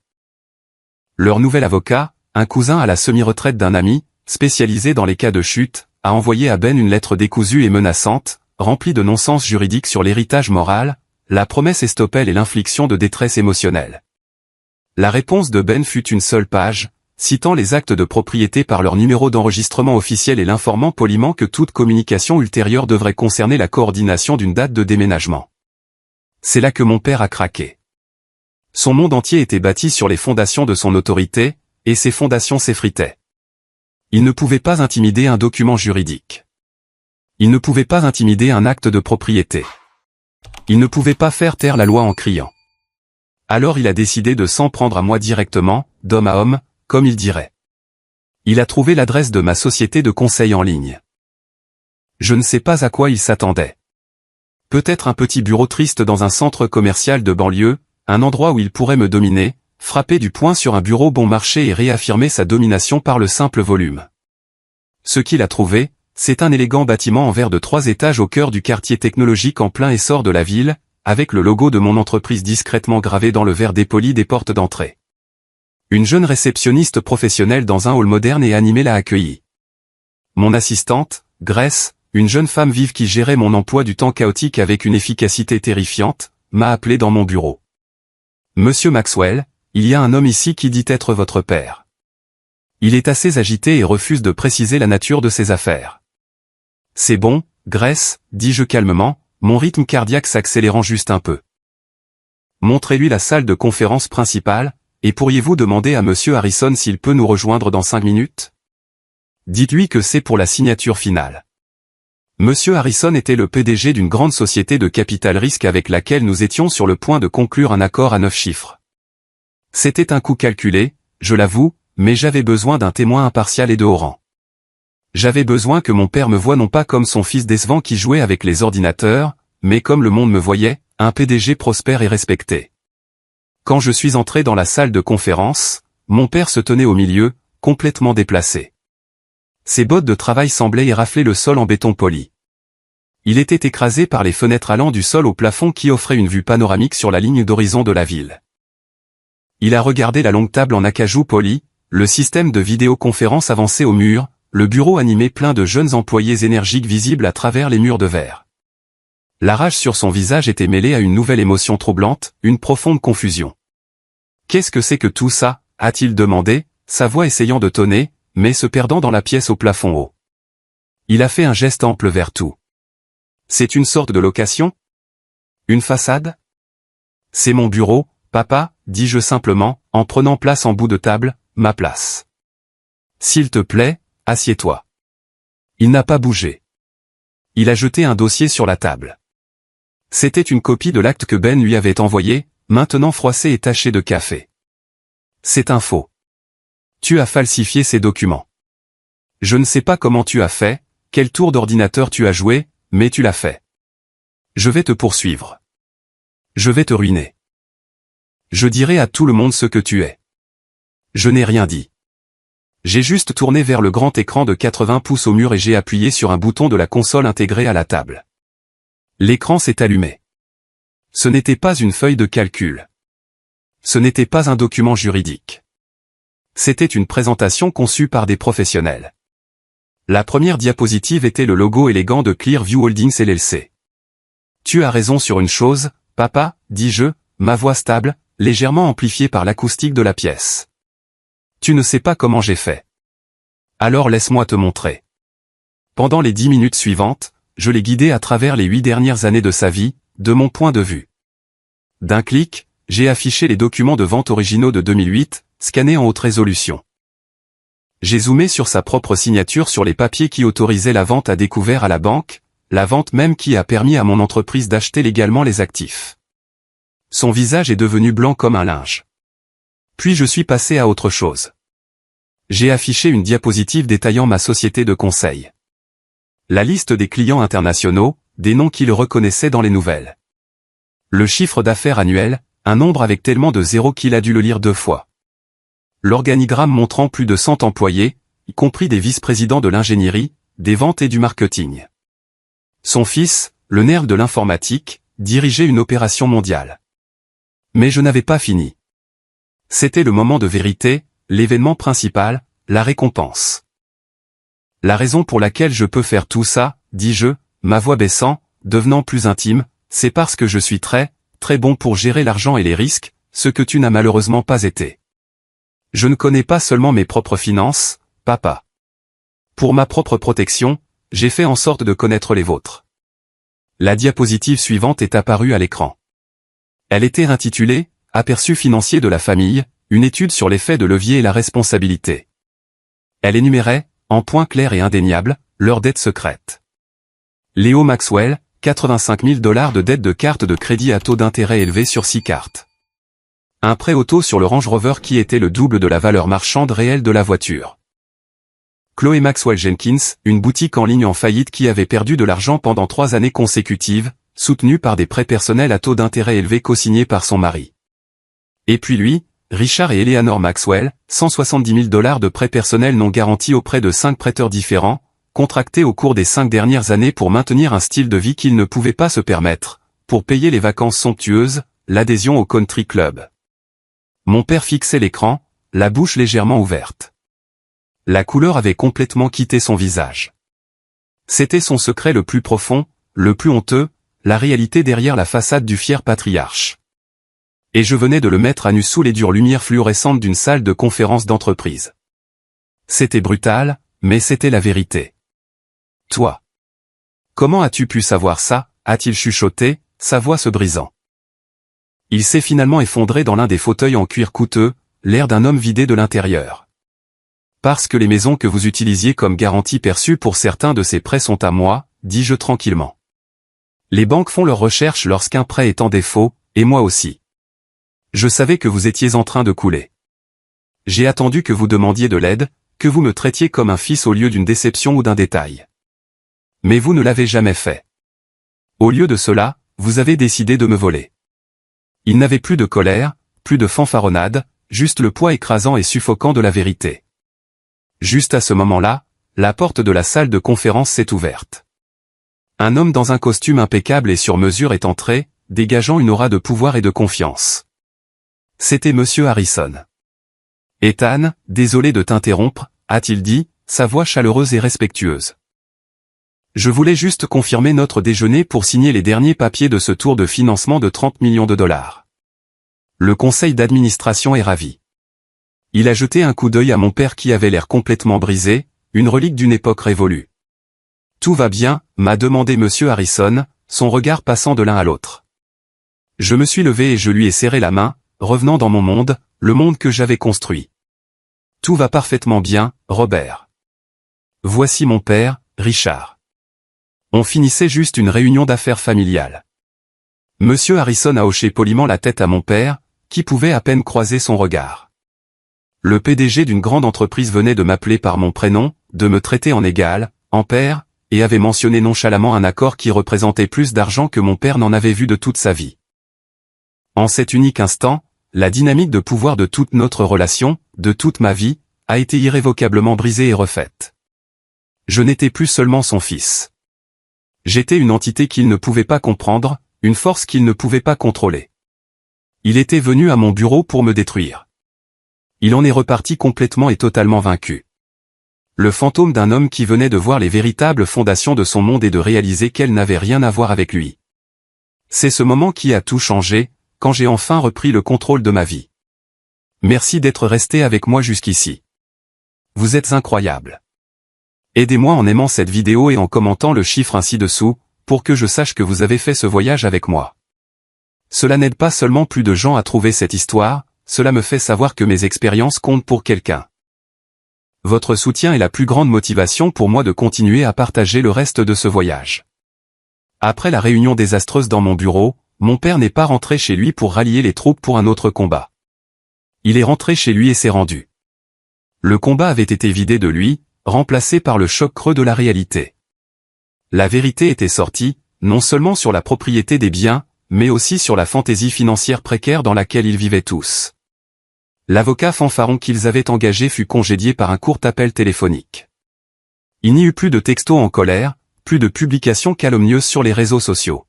Leur nouvel avocat, un cousin à la semi-retraite d'un ami, spécialisé dans les cas de chute, a envoyé à Ben une lettre décousue et menaçante, remplie de non-sens juridique sur l'héritage moral, la promesse estoppelle et l'infliction de détresse émotionnelle. La réponse de Ben fut une seule page, citant les actes de propriété par leur numéro d'enregistrement officiel et l'informant poliment que toute communication ultérieure devrait concerner la coordination d'une date de déménagement. C'est là que mon père a craqué. Son monde entier était bâti sur les fondations de son autorité, et ses fondations s'effritaient. Il ne pouvait pas intimider un document juridique. Il ne pouvait pas intimider un acte de propriété. Il ne pouvait pas faire taire la loi en criant. Alors il a décidé de s'en prendre à moi directement, d'homme à homme, comme il dirait. Il a trouvé l'adresse de ma société de conseil en ligne. Je ne sais pas à quoi il s'attendait. Peut-être un petit bureau triste dans un centre commercial de banlieue, un endroit où il pourrait me dominer, frapper du poing sur un bureau bon marché et réaffirmer sa domination par le simple volume. Ce qu'il a trouvé, c'est un élégant bâtiment en verre de 3 étages au cœur du quartier technologique en plein essor de la ville, avec le logo de mon entreprise discrètement gravé dans le verre dépoli des portes d'entrée. Une jeune réceptionniste professionnelle dans un hall moderne et animé l'a accueillie. Mon assistante, Grace, une jeune femme vive qui gérait mon emploi du temps chaotique avec une efficacité terrifiante, m'a appelé dans mon bureau. Monsieur Maxwell, il y a un homme ici qui dit être votre père. Il est assez agité et refuse de préciser la nature de ses affaires. C'est bon, Grace, dis-je calmement, mon rythme cardiaque s'accélérant juste un peu. Montrez-lui la salle de conférence principale, et pourriez-vous demander à monsieur Harrison s'il peut nous rejoindre dans 5 minutes? Dites-lui que c'est pour la signature finale. Monsieur Harrison était le PDG d'une grande société de capital risque avec laquelle nous étions sur le point de conclure un accord à 9 chiffres. C'était un coup calculé, je l'avoue, mais j'avais besoin d'un témoin impartial et de haut rang. J'avais besoin que mon père me voie non pas comme son fils décevant qui jouait avec les ordinateurs, mais comme le monde me voyait, un PDG prospère et respecté. Quand je suis entré dans la salle de conférence, mon père se tenait au milieu, complètement déplacé. Ses bottes de travail semblaient érafler le sol en béton poli. Il était écrasé par les fenêtres allant du sol au plafond qui offraient une vue panoramique sur la ligne d'horizon de la ville. Il a regardé la longue table en acajou poli, le système de vidéoconférence avancé au mur, le bureau animé plein de jeunes employés énergiques visibles à travers les murs de verre. La rage sur son visage était mêlée à une nouvelle émotion troublante, une profonde confusion. « Qu'est-ce que c'est que tout ça ?» a-t-il demandé, sa voix essayant de tonner, mais se perdant dans la pièce au plafond haut. Il a fait un geste ample vers tout. « C'est une sorte de location ? Une façade ? C'est mon bureau, papa, dis-je simplement, en prenant place en bout de table, ma place. S'il te plaît, assieds-toi. » Il n'a pas bougé. Il a jeté un dossier sur la table. C'était une copie de l'acte que Ben lui avait envoyé, maintenant froissé et taché de café. C'est un faux. Tu as falsifié ces documents. Je ne sais pas comment tu as fait, quel tour d'ordinateur tu as joué, mais tu l'as fait. Je vais te poursuivre. Je vais te ruiner. Je dirai à tout le monde ce que tu es. Je n'ai rien dit. J'ai juste tourné vers le grand écran de 80 pouces au mur et j'ai appuyé sur un bouton de la console intégrée à la table. L'écran s'est allumé. Ce n'était pas une feuille de calcul. Ce n'était pas un document juridique. C'était une présentation conçue par des professionnels. La première diapositive était le logo élégant de Clearview Holdings LLC. Tu as raison sur une chose, papa, dis-je, ma voix stable, légèrement amplifiée par l'acoustique de la pièce. Tu ne sais pas comment j'ai fait. Alors laisse-moi te montrer. Pendant les 10 minutes suivantes, je l'ai guidé à travers les 8 dernières années de sa vie, de mon point de vue. D'un clic, j'ai affiché les documents de vente originaux de 2008, scannés en haute résolution. J'ai zoomé sur sa propre signature sur les papiers qui autorisaient la vente à découvert à la banque, la vente même qui a permis à mon entreprise d'acheter légalement les actifs. Son visage est devenu blanc comme un linge. Puis je suis passé à autre chose. J'ai affiché une diapositive détaillant ma société de conseil. La liste des clients internationaux, des noms qu'il reconnaissait dans les nouvelles. Le chiffre d'affaires annuel, un nombre avec tellement de zéros qu'il a dû le lire 2 fois. L'organigramme montrant plus de 100 employés, y compris des vice-présidents de l'ingénierie, des ventes et du marketing. Son fils, le nerf de l'informatique, dirigeait une opération mondiale. Mais je n'avais pas fini. C'était le moment de vérité, l'événement principal, la récompense. La raison pour laquelle je peux faire tout ça, dis-je, ma voix baissant, devenant plus intime, c'est parce que je suis très bon pour gérer l'argent et les risques, ce que tu n'as malheureusement pas été. Je ne connais pas seulement mes propres finances, papa. Pour ma propre protection, j'ai fait en sorte de connaître les vôtres. La diapositive suivante est apparue à l'écran. Elle était intitulée « Aperçu financier de la famille », une étude sur l'effet de levier et la responsabilité. Elle énumérait, en points clairs et indéniables, leurs dettes secrètes. Léo Maxwell, 85 000 $ de dettes de cartes de crédit à taux d'intérêt élevé sur 6 cartes. Un prêt auto sur le Range Rover qui était le double de la valeur marchande réelle de la voiture. Chloé Maxwell Jenkins, une boutique en ligne en faillite qui avait perdu de l'argent pendant 3 années consécutives, soutenue par des prêts personnels à taux d'intérêt élevés co-signés par son mari. Et puis lui, Richard et Eleanor Maxwell, 170 000 $ de prêts personnels non garantis auprès de 5 prêteurs différents, contractés au cours des 5 dernières années pour maintenir un style de vie qu'ils ne pouvaient pas se permettre, pour payer les vacances somptueuses, l'adhésion au country club. Mon père fixait l'écran, la bouche légèrement ouverte. La couleur avait complètement quitté son visage. C'était son secret le plus profond, le plus honteux, la réalité derrière la façade du fier patriarche. Et je venais de le mettre à nu sous les dures lumières fluorescentes d'une salle de conférence d'entreprise. C'était brutal, mais c'était la vérité. Toi. Comment as-tu pu savoir ça, a-t-il chuchoté, sa voix se brisant. Il s'est finalement effondré dans l'un des fauteuils en cuir coûteux, l'air d'un homme vidé de l'intérieur. Parce que les maisons que vous utilisiez comme garantie perçue pour certains de ces prêts sont à moi, dis-je tranquillement. Les banques font leurs recherches lorsqu'un prêt est en défaut, et moi aussi. Je savais que vous étiez en train de couler. J'ai attendu que vous demandiez de l'aide, que vous me traitiez comme un fils au lieu d'une déception ou d'un détail. Mais vous ne l'avez jamais fait. Au lieu de cela, vous avez décidé de me voler. Il n'avait plus de colère, plus de fanfaronnade, juste le poids écrasant et suffocant de la vérité. Juste à ce moment-là, la porte de la salle de conférence s'est ouverte. Un homme dans un costume impeccable et sur mesure est entré, dégageant une aura de pouvoir et de confiance. C'était Monsieur Harrison. « Ethan, désolé de t'interrompre, a-t-il dit, sa voix chaleureuse et respectueuse. Je voulais juste confirmer notre déjeuner pour signer les derniers papiers de ce tour de financement de 30 millions de $. Le conseil d'administration est ravi. » Il a jeté un coup d'œil à mon père qui avait l'air complètement brisé, une relique d'une époque révolue. « Tout va bien ?» m'a demandé Monsieur Harrison, son regard passant de l'un à l'autre. Je me suis levé et je lui ai serré la main, revenant dans mon monde, le monde que j'avais construit. « Tout va parfaitement bien, Robert. Voici mon père, Richard. » On finissait juste une réunion d'affaires familiale. Monsieur Harrison a hoché poliment la tête à mon père, qui pouvait à peine croiser son regard. Le PDG d'une grande entreprise venait de m'appeler par mon prénom, de me traiter en égal, en père, et avait mentionné nonchalamment un accord qui représentait plus d'argent que mon père n'en avait vu de toute sa vie. En cet unique instant, la dynamique de pouvoir de toute notre relation, de toute ma vie, a été irrévocablement brisée et refaite. Je n'étais plus seulement son fils. J'étais une entité qu'il ne pouvait pas comprendre, une force qu'il ne pouvait pas contrôler. Il était venu à mon bureau pour me détruire. Il en est reparti complètement et totalement vaincu. Le fantôme d'un homme qui venait de voir les véritables fondations de son monde et de réaliser qu'elles n'avaient rien à voir avec lui. C'est ce moment qui a tout changé, quand j'ai enfin repris le contrôle de ma vie. Merci d'être resté avec moi jusqu'ici. Vous êtes incroyable. Aidez-moi en aimant cette vidéo et en commentant le chiffre ainsi dessous, pour que je sache que vous avez fait ce voyage avec moi. Cela n'aide pas seulement plus de gens à trouver cette histoire, cela me fait savoir que mes expériences comptent pour quelqu'un. Votre soutien est la plus grande motivation pour moi de continuer à partager le reste de ce voyage. Après la réunion désastreuse dans mon bureau, mon père n'est pas rentré chez lui pour rallier les troupes pour un autre combat. Il est rentré chez lui et s'est rendu. Le combat avait été vidé de lui, remplacé par le choc creux de la réalité. La vérité était sortie, non seulement sur la propriété des biens, mais aussi sur la fantaisie financière précaire dans laquelle ils vivaient tous. L'avocat fanfaron qu'ils avaient engagé fut congédié par un court appel téléphonique. Il n'y eut plus de textos en colère, plus de publications calomnieuses sur les réseaux sociaux.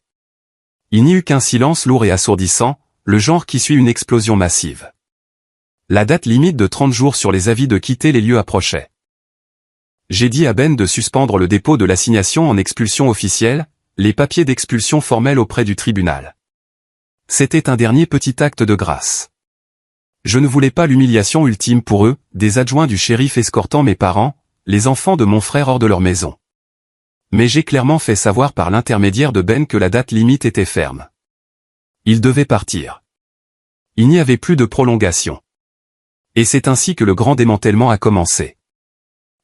Il n'y eut qu'un silence lourd et assourdissant, le genre qui suit une explosion massive. La date limite de 30 jours sur les avis de quitter les lieux approchait. J'ai dit à Ben de suspendre le dépôt de l'assignation en expulsion officielle, les papiers d'expulsion formels auprès du tribunal. C'était un dernier petit acte de grâce. Je ne voulais pas l'humiliation ultime pour eux, des adjoints du shérif escortant mes parents, les enfants de mon frère hors de leur maison. Mais j'ai clairement fait savoir par l'intermédiaire de Ben que la date limite était ferme. Il devait partir. Il n'y avait plus de prolongation. Et c'est ainsi que le grand démantèlement a commencé.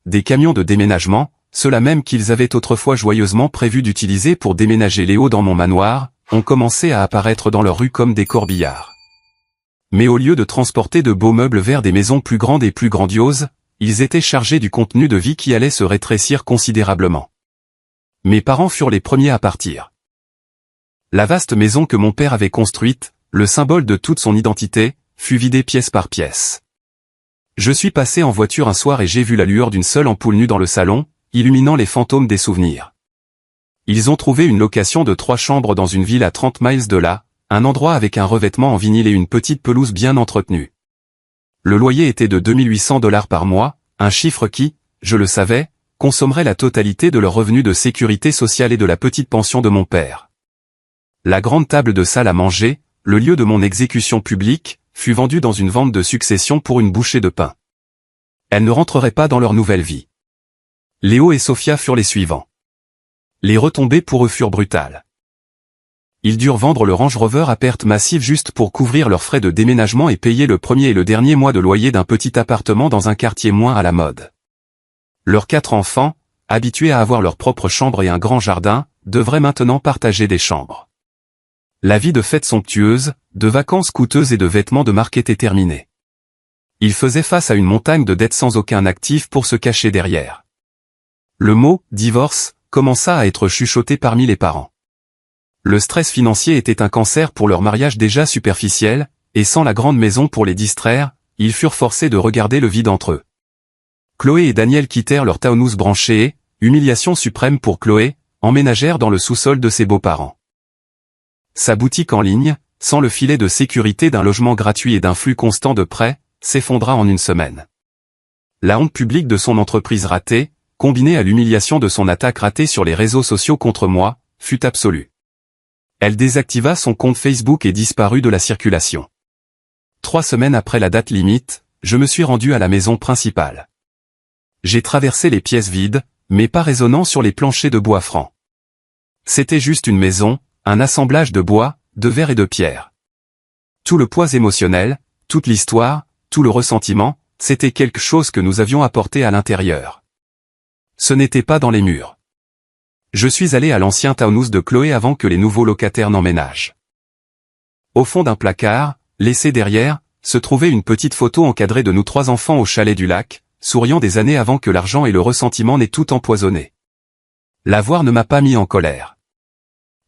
Des camions de déménagement, ceux-là même qu'ils avaient autrefois joyeusement prévu d'utiliser pour déménager Léo dans mon manoir, ont commencé à apparaître dans leur rue comme des corbillards. Mais au lieu de transporter de beaux meubles vers des maisons plus grandes et plus grandioses, ils étaient chargés du contenu de vie qui allait se rétrécir considérablement. Mes parents furent les premiers à partir. La vaste maison que mon père avait construite, le symbole de toute son identité, fut vidée pièce par pièce. Je suis passé en voiture un soir et j'ai vu la lueur d'une seule ampoule nue dans le salon, illuminant les fantômes des souvenirs. Ils ont trouvé une location de 3 chambres dans une ville à 30 miles de là, un endroit avec un revêtement en vinyle et une petite pelouse bien entretenue. Le loyer était de 2800 $ par mois, un chiffre qui, je le savais, consommerait la totalité de leurs revenus de sécurité sociale et de la petite pension de mon père. La grande table de salle à manger, le lieu de mon exécution publique, fut vendue dans une vente de succession pour une bouchée de pain. Elles ne rentreraient pas dans leur nouvelle vie. Léo et Sophia furent les suivants. Les retombées pour eux furent brutales. Ils durent vendre le Range Rover à perte massive juste pour couvrir leurs frais de déménagement et payer le premier et le dernier mois de loyer d'un petit appartement dans un quartier moins à la mode. Leurs 4 enfants, habitués à avoir leur propre chambre et un grand jardin, devraient maintenant partager des chambres. La vie de fêtes somptueuses, de vacances coûteuses et de vêtements de marque était terminée. Ils faisaient face à une montagne de dettes sans aucun actif pour se cacher derrière. Le mot « divorce » commença à être chuchoté parmi les parents. Le stress financier était un cancer pour leur mariage déjà superficiel, et sans la grande maison pour les distraire, ils furent forcés de regarder le vide entre eux. Chloé et Daniel quittèrent leur townhouse branché et, humiliation suprême pour Chloé, emménagèrent dans le sous-sol de ses beaux-parents. Sa boutique en ligne, sans le filet de sécurité d'un logement gratuit et d'un flux constant de prêts, s'effondra en une semaine. La honte publique de son entreprise ratée, combinée à l'humiliation de son attaque ratée sur les réseaux sociaux contre moi, fut absolue. Elle désactiva son compte Facebook et disparut de la circulation. 3 semaines après la date limite, je me suis rendu à la maison principale. J'ai traversé les pièces vides, mais pas résonnant sur les planchers de bois franc. C'était juste une maison, un assemblage de bois, de verre et de pierre. Tout le poids émotionnel, toute l'histoire, tout le ressentiment, c'était quelque chose que nous avions apporté à l'intérieur. Ce n'était pas dans les murs. Je suis allé à l'ancien townhouse de Chloé avant que les nouveaux locataires n'emménagent. Au fond d'un placard, laissé derrière, se trouvait une petite photo encadrée de nous 3 enfants au chalet du lac, souriant des années avant que l'argent et le ressentiment n'aient tout empoisonné. La voir ne m'a pas mis en colère.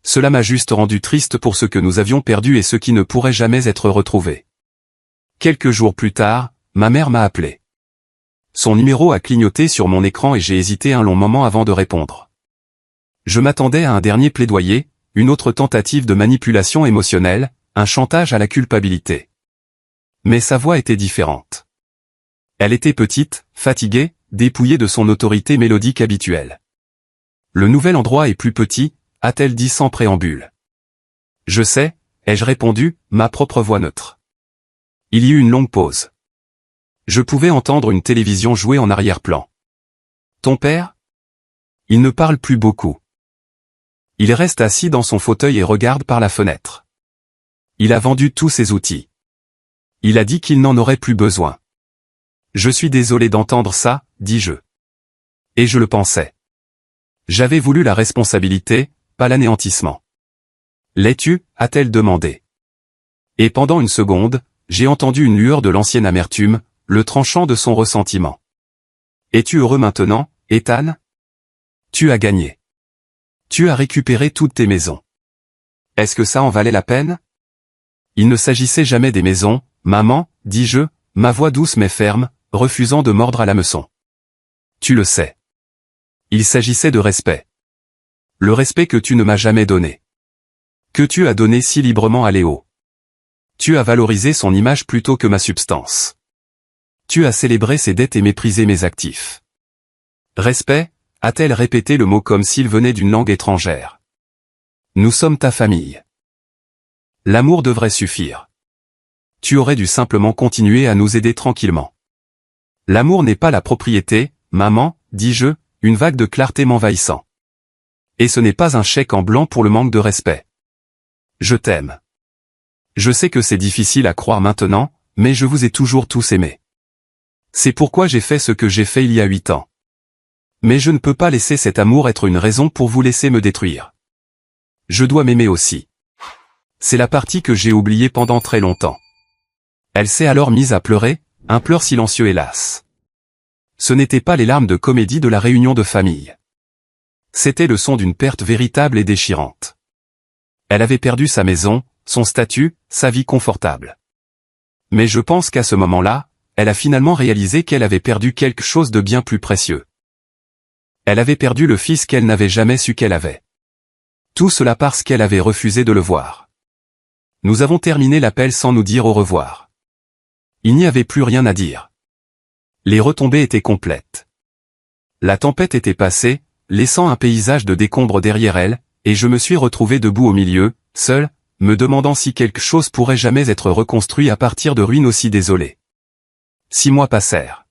Cela m'a juste rendu triste pour ce que nous avions perdu et ce qui ne pourrait jamais être retrouvé. Quelques jours plus tard, ma mère m'a appelé. Son numéro a clignoté sur mon écran et j'ai hésité un long moment avant de répondre. Je m'attendais à un dernier plaidoyer, une autre tentative de manipulation émotionnelle, un chantage à la culpabilité. Mais sa voix était différente. Elle était petite, fatiguée, dépouillée de son autorité mélodique habituelle. Le nouvel endroit est plus petit, a-t-elle dit sans préambule. Je sais, ai-je répondu, ma propre voix neutre. Il y eut une longue pause. Je pouvais entendre une télévision jouer en arrière-plan. Ton père ? Il ne parle plus beaucoup. Il reste assis dans son fauteuil et regarde par la fenêtre. Il a vendu tous ses outils. Il a dit qu'il n'en aurait plus besoin. Je suis désolé d'entendre ça, dis-je. Et je le pensais. J'avais voulu la responsabilité, pas l'anéantissement. L'es-tu ? A-t-elle demandé. Et pendant une seconde, j'ai entendu une lueur de l'ancienne amertume, le tranchant de son ressentiment. Es-tu heureux maintenant, Ethan ? Tu as gagné. Tu as récupéré toutes tes maisons. Est-ce que ça en valait la peine ? Il ne s'agissait jamais des maisons, maman, dis-je, ma voix douce mais ferme, refusant de mordre à l'hameçon. Tu le sais. Il s'agissait de respect. Le respect que tu ne m'as jamais donné. Que tu as donné si librement à Léo. Tu as valorisé son image plutôt que ma substance. Tu as célébré ses dettes et méprisé mes actifs. Respect ? A-t-elle répété le mot comme s'il venait d'une langue étrangère. Nous sommes ta famille. L'amour devrait suffire. Tu aurais dû simplement continuer à nous aider tranquillement. L'amour n'est pas la propriété, maman, dis-je, une vague de clarté m'envahissant. Et ce n'est pas un chèque en blanc pour le manque de respect. Je t'aime. Je sais que c'est difficile à croire maintenant, mais je vous ai toujours tous aimés. C'est pourquoi j'ai fait ce que j'ai fait il y a 8 ans. Mais je ne peux pas laisser cet amour être une raison pour vous laisser me détruire. Je dois m'aimer aussi. C'est la partie que j'ai oubliée pendant très longtemps. Elle s'est alors mise à pleurer, un pleur silencieux hélas. Ce n'était pas les larmes de comédie de la réunion de famille. C'était le son d'une perte véritable et déchirante. Elle avait perdu sa maison, son statut, sa vie confortable. Mais je pense qu'à ce moment-là, elle a finalement réalisé qu'elle avait perdu quelque chose de bien plus précieux. Elle avait perdu le fils qu'elle n'avait jamais su qu'elle avait. Tout cela parce qu'elle avait refusé de le voir. Nous avons terminé l'appel sans nous dire au revoir. Il n'y avait plus rien à dire. Les retombées étaient complètes. La tempête était passée, laissant un paysage de décombres derrière elle, et je me suis retrouvé debout au milieu, seul, me demandant si quelque chose pourrait jamais être reconstruit à partir de ruines aussi désolées. 6 mois passèrent.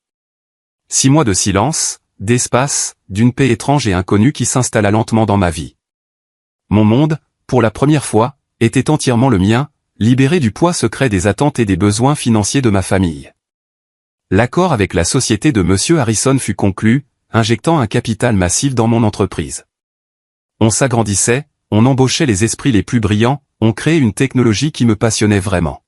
6 mois de silence, d'espace, d'une paix étrange et inconnue qui s'installa lentement dans ma vie. Mon monde, pour la première fois, était entièrement le mien, libéré du poids secret des attentes et des besoins financiers de ma famille. L'accord avec la société de Monsieur Harrison fut conclu, injectant un capital massif dans mon entreprise. On s'agrandissait, on embauchait les esprits les plus brillants, on créait une technologie qui me passionnait vraiment.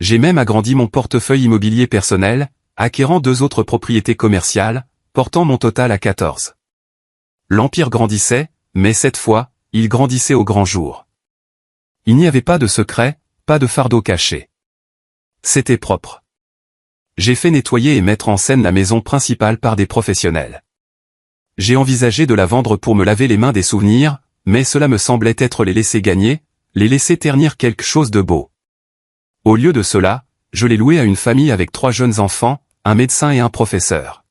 J'ai même agrandi mon portefeuille immobilier personnel, acquérant 2 autres propriétés commerciales, portant mon total à 14. L'empire grandissait, mais cette fois, il grandissait au grand jour. Il n'y avait pas de secret, pas de fardeau caché. C'était propre. J'ai fait nettoyer et mettre en scène la maison principale par des professionnels. J'ai envisagé de la vendre pour me laver les mains des souvenirs, mais cela me semblait être les laisser gagner, les laisser ternir quelque chose de beau. Au lieu de cela, je l'ai louée à une famille avec 3 jeunes enfants, un médecin et un professeur.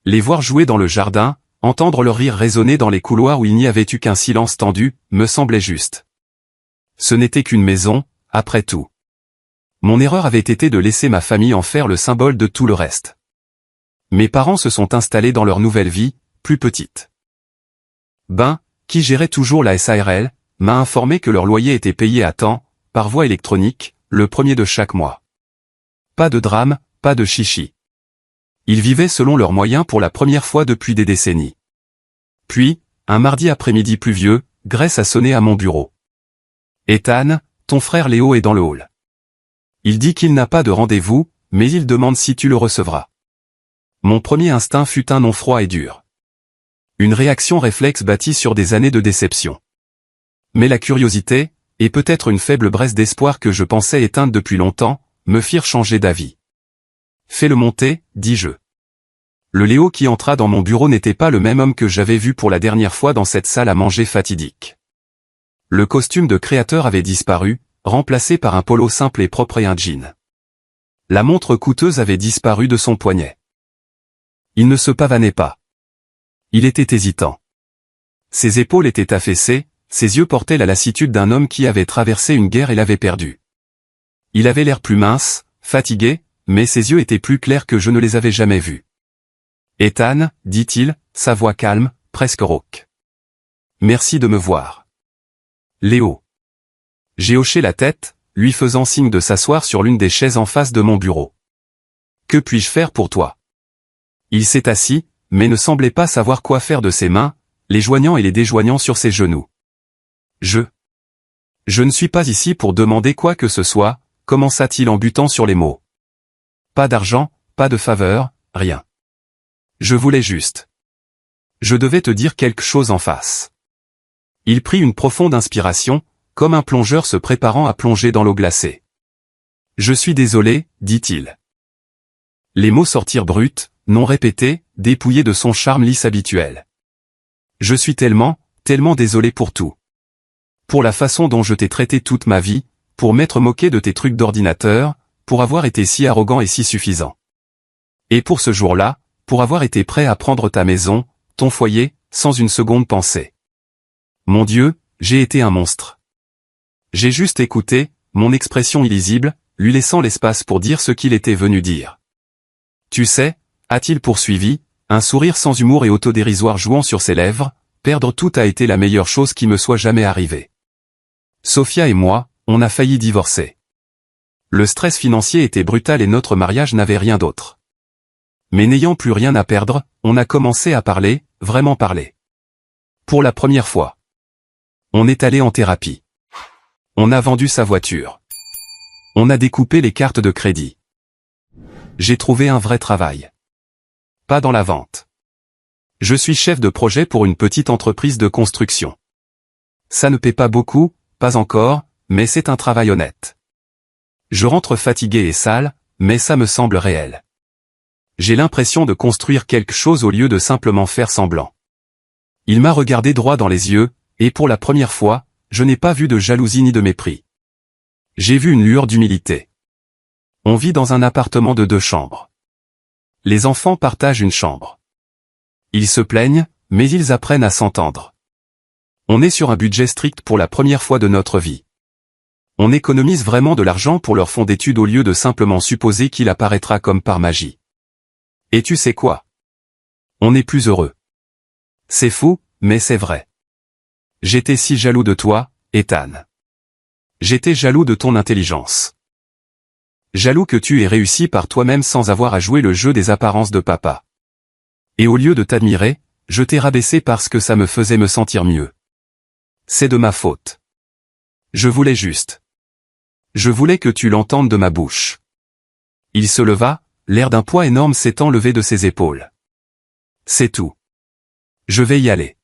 Les voir jouer dans le jardin, entendre leur rire résonner dans les couloirs où il n'y avait eu qu'un silence tendu, me semblait juste. Ce n'était qu'une maison, après tout. Mon erreur avait été de laisser ma famille en faire le symbole de tout le reste. Mes parents se sont installés dans leur nouvelle vie, plus petite. Ben, qui gérait toujours la SARL, m'a informé que leur loyer était payé à temps, par voie électronique, le 1er de chaque mois. Pas de drame, pas de chichi. Ils vivaient selon leurs moyens pour la première fois depuis des décennies. Puis, un mardi après-midi pluvieux, Grace a sonné à mon bureau. Ethan, ton frère Léo est dans le hall. Il dit qu'il n'a pas de rendez-vous, mais il demande si tu le recevras. Mon premier instinct fut un nom froid et dur. Une réaction réflexe bâtie sur des années de déception. Mais la curiosité, et peut-être une faible braise d'espoir que je pensais éteinte depuis longtemps, me firent changer d'avis. Fais-le monter, dis-je. Le Léo qui entra dans mon bureau n'était pas le même homme que j'avais vu pour la dernière fois dans cette salle à manger fatidique. Le costume de créateur avait disparu, remplacé par un polo simple et propre et un jean. La montre coûteuse avait disparu de son poignet. Il ne se pavanait pas. Il était hésitant. Ses épaules étaient affaissées, ses yeux portaient la lassitude d'un homme qui avait traversé une guerre et l'avait perdue. Il avait l'air plus mince, fatigué, mais ses yeux étaient plus clairs que je ne les avais jamais vus. « Ethan, dit-il, sa voix calme, presque rauque. Merci de me voir. » Léo. J'ai hoché la tête, lui faisant signe de s'asseoir sur l'une des chaises en face de mon bureau. « Que puis-je faire pour toi ?» Il s'est assis, mais ne semblait pas savoir quoi faire de ses mains, les joignant et les déjoignant sur ses genoux. Je ne suis pas ici pour demander quoi que ce soit, commença-t-il en butant sur les mots. Pas d'argent, pas de faveur, rien. Je voulais juste. Je devais te dire quelque chose en face. Il prit une profonde inspiration, comme un plongeur se préparant à plonger dans l'eau glacée. Je suis désolé, dit-il. Les mots sortirent bruts, non répétés, dépouillés de son charme lisse habituel. Je suis tellement désolé pour tout. Pour la façon dont je t'ai traité toute ma vie, pour m'être moqué de tes trucs d'ordinateur, pour avoir été si arrogant et si suffisant. Et pour ce jour-là, pour avoir été prêt à prendre ta maison, ton foyer, sans une seconde pensée. Mon Dieu, j'ai été un monstre. J'ai juste écouté, mon expression illisible, lui laissant l'espace pour dire ce qu'il était venu dire. Tu sais, a-t-il poursuivi, un sourire sans humour et autodérisoire jouant sur ses lèvres, perdre tout a été la meilleure chose qui me soit jamais arrivée. Sophia et moi, on a failli divorcer. Le stress financier était brutal et notre mariage n'avait rien d'autre. Mais n'ayant plus rien à perdre, on a commencé à parler, vraiment parler. Pour la première fois. On est allé en thérapie. On a vendu sa voiture. On a découpé les cartes de crédit. J'ai trouvé un vrai travail. Pas dans la vente. Je suis chef de projet pour une petite entreprise de construction. Ça ne paie pas beaucoup, pas encore, mais c'est un travail honnête. Je rentre fatigué et sale, mais ça me semble réel. J'ai l'impression de construire quelque chose au lieu de simplement faire semblant. Il m'a regardé droit dans les yeux, et pour la première fois, je n'ai pas vu de jalousie ni de mépris. J'ai vu une lueur d'humilité. On vit dans un appartement de 2 chambres. Les enfants partagent une chambre. Ils se plaignent, mais ils apprennent à s'entendre. On est sur un budget strict pour la première fois de notre vie. On économise vraiment de l'argent pour leur fonds d'études au lieu de simplement supposer qu'il apparaîtra comme par magie. Et tu sais quoi? On est plus heureux. C'est fou, mais c'est vrai. J'étais si jaloux de toi, Ethan. J'étais jaloux de ton intelligence. Jaloux que tu aies réussi par toi-même sans avoir à jouer le jeu des apparences de papa. Et au lieu de t'admirer, je t'ai rabaissé parce que ça me faisait me sentir mieux. C'est de ma faute. Je voulais juste. Je voulais que tu l'entendes de ma bouche. Il se leva, l'air d'un poids énorme s'étant levé de ses épaules. C'est tout. Je vais y aller.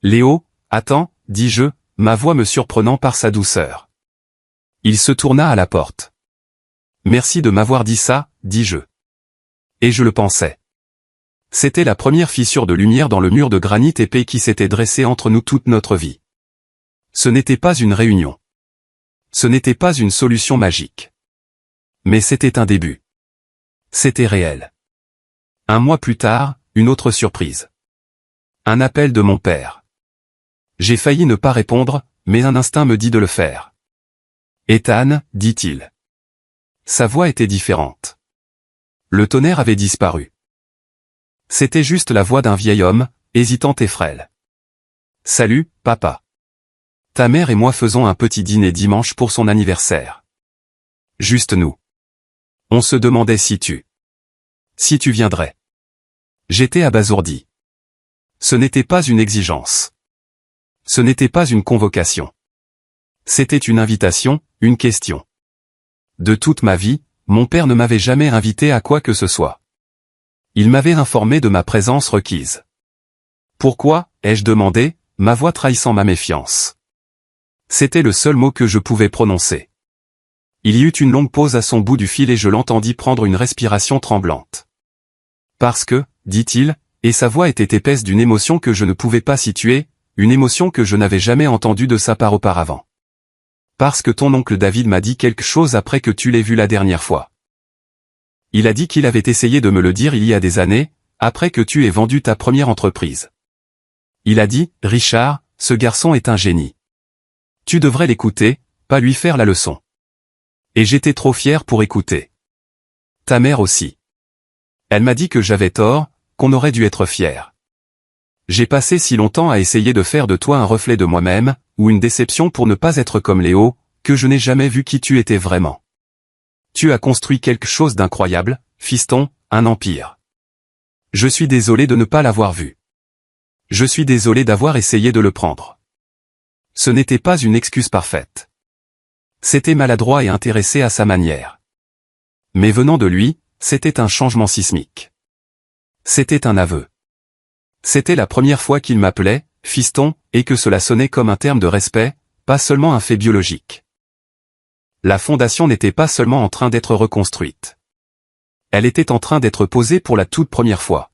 Léo, attends, dis-je, ma voix me surprenant par sa douceur. Il se tourna à la porte. Merci de m'avoir dit ça, dis-je. Et je le pensais. C'était la première fissure de lumière dans le mur de granit épais qui s'était dressé entre nous toute notre vie. Ce n'était pas une réunion. Ce n'était pas une solution magique. Mais c'était un début. C'était réel. Un mois plus tard, une autre surprise. Un appel de mon père. J'ai failli ne pas répondre, mais un instinct me dit de le faire. Ethan, dit-il. Sa voix était différente. Le tonnerre avait disparu. C'était juste la voix d'un vieil homme, hésitante et frêle. Salut, papa. Ta mère et moi faisons un petit dîner dimanche pour son anniversaire. Juste nous. On se demandait si tu viendrais. J'étais abasourdi. Ce n'était pas une exigence. Ce n'était pas une convocation. C'était une invitation, une question. De toute ma vie, mon père ne m'avait jamais invité à quoi que ce soit. Il m'avait informé de ma présence requise. Pourquoi, ai-je demandé, ma voix trahissant ma méfiance. C'était le seul mot que je pouvais prononcer. Il y eut une longue pause à son bout du fil et je l'entendis prendre une respiration tremblante. Parce que, dit-il, et sa voix était épaisse d'une émotion que je ne pouvais pas situer, une émotion que je n'avais jamais entendue de sa part auparavant. Parce que ton oncle David m'a dit quelque chose après que tu l'aies vu la dernière fois. Il a dit qu'il avait essayé de me le dire il y a des années, après que tu aies vendu ta première entreprise. Il a dit, Richard, ce garçon est un génie. Tu devrais l'écouter, pas lui faire la leçon. Et j'étais trop fier pour écouter. Ta mère aussi. Elle m'a dit que j'avais tort, qu'on aurait dû être fier. J'ai passé si longtemps à essayer de faire de toi un reflet de moi-même, ou une déception pour ne pas être comme Léo, que je n'ai jamais vu qui tu étais vraiment. Tu as construit quelque chose d'incroyable, fiston, un empire. Je suis désolé de ne pas l'avoir vu. Je suis désolé d'avoir essayé de le prendre. Ce n'était pas une excuse parfaite. C'était maladroit et intéressé à sa manière. Mais venant de lui, c'était un changement sismique. C'était un aveu. C'était la première fois qu'il m'appelait « fiston » et que cela sonnait comme un terme de respect, pas seulement un fait biologique. La fondation n'était pas seulement en train d'être reconstruite. Elle était en train d'être posée pour la toute première fois.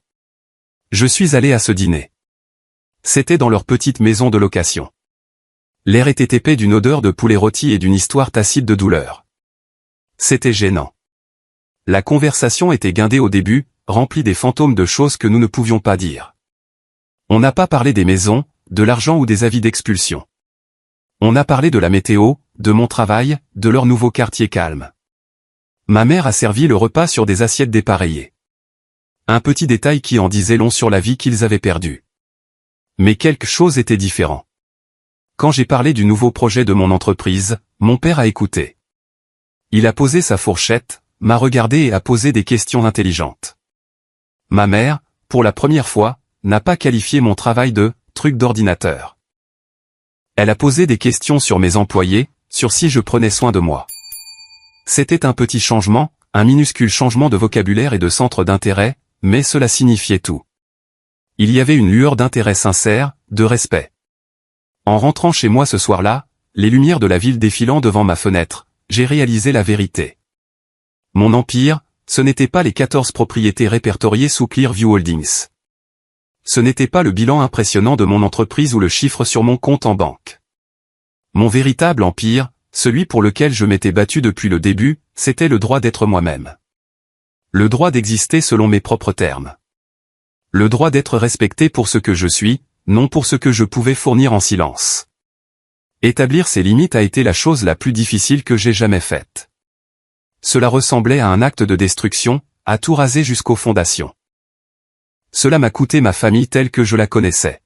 Je suis allé à ce dîner. C'était dans leur petite maison de location. L'air était épais d'une odeur de poulet rôti et d'une histoire tacite de douleur. C'était gênant. La conversation était guindée au début, remplie des fantômes de choses que nous ne pouvions pas dire. On n'a pas parlé des maisons, de l'argent ou des avis d'expulsion. On a parlé de la météo, de mon travail, de leur nouveau quartier calme. Ma mère a servi le repas sur des assiettes dépareillées. Un petit détail qui en disait long sur la vie qu'ils avaient perdue. Mais quelque chose était différent. Quand j'ai parlé du nouveau projet de mon entreprise, mon père a écouté. Il a posé sa fourchette, m'a regardé et a posé des questions intelligentes. Ma mère, pour la première fois, n'a pas qualifié mon travail de « truc d'ordinateur ». Elle a posé des questions sur mes employés, sur si je prenais soin de moi. C'était un petit changement, un minuscule changement de vocabulaire et de centre d'intérêt, mais cela signifiait tout. Il y avait une lueur d'intérêt sincère, de respect. En rentrant chez moi ce soir-là, les lumières de la ville défilant devant ma fenêtre, j'ai réalisé la vérité. Mon empire, ce n'était pas les 14 propriétés répertoriées sous Clearview Holdings. Ce n'était pas le bilan impressionnant de mon entreprise ou le chiffre sur mon compte en banque. Mon véritable empire, celui pour lequel je m'étais battu depuis le début, c'était le droit d'être moi-même. Le droit d'exister selon mes propres termes. Le droit d'être respecté pour ce que je suis, non pour ce que je pouvais fournir en silence. Établir ces limites a été la chose la plus difficile que j'ai jamais faite. Cela ressemblait à un acte de destruction, à tout raser jusqu'aux fondations. Cela m'a coûté ma famille telle que je la connaissais.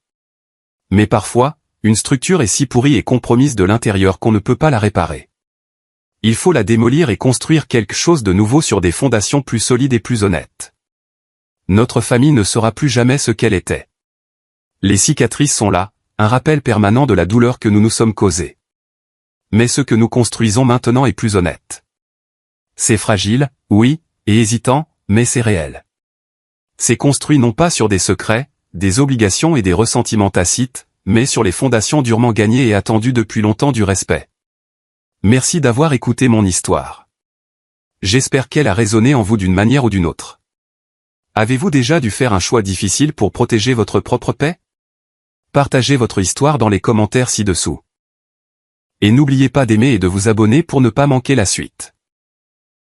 Mais parfois, une structure est si pourrie et compromise de l'intérieur qu'on ne peut pas la réparer. Il faut la démolir et construire quelque chose de nouveau sur des fondations plus solides et plus honnêtes. Notre famille ne sera plus jamais ce qu'elle était. Les cicatrices sont là, un rappel permanent de la douleur que nous nous sommes causés. Mais ce que nous construisons maintenant est plus honnête. C'est fragile, oui, et hésitant, mais c'est réel. C'est construit non pas sur des secrets, des obligations et des ressentiments tacites, mais sur les fondations durement gagnées et attendues depuis longtemps du respect. Merci d'avoir écouté mon histoire. J'espère qu'elle a résonné en vous d'une manière ou d'une autre. Avez-vous déjà dû faire un choix difficile pour protéger votre propre paix? Partagez votre histoire dans les commentaires ci-dessous. Et n'oubliez pas d'aimer et de vous abonner pour ne pas manquer la suite.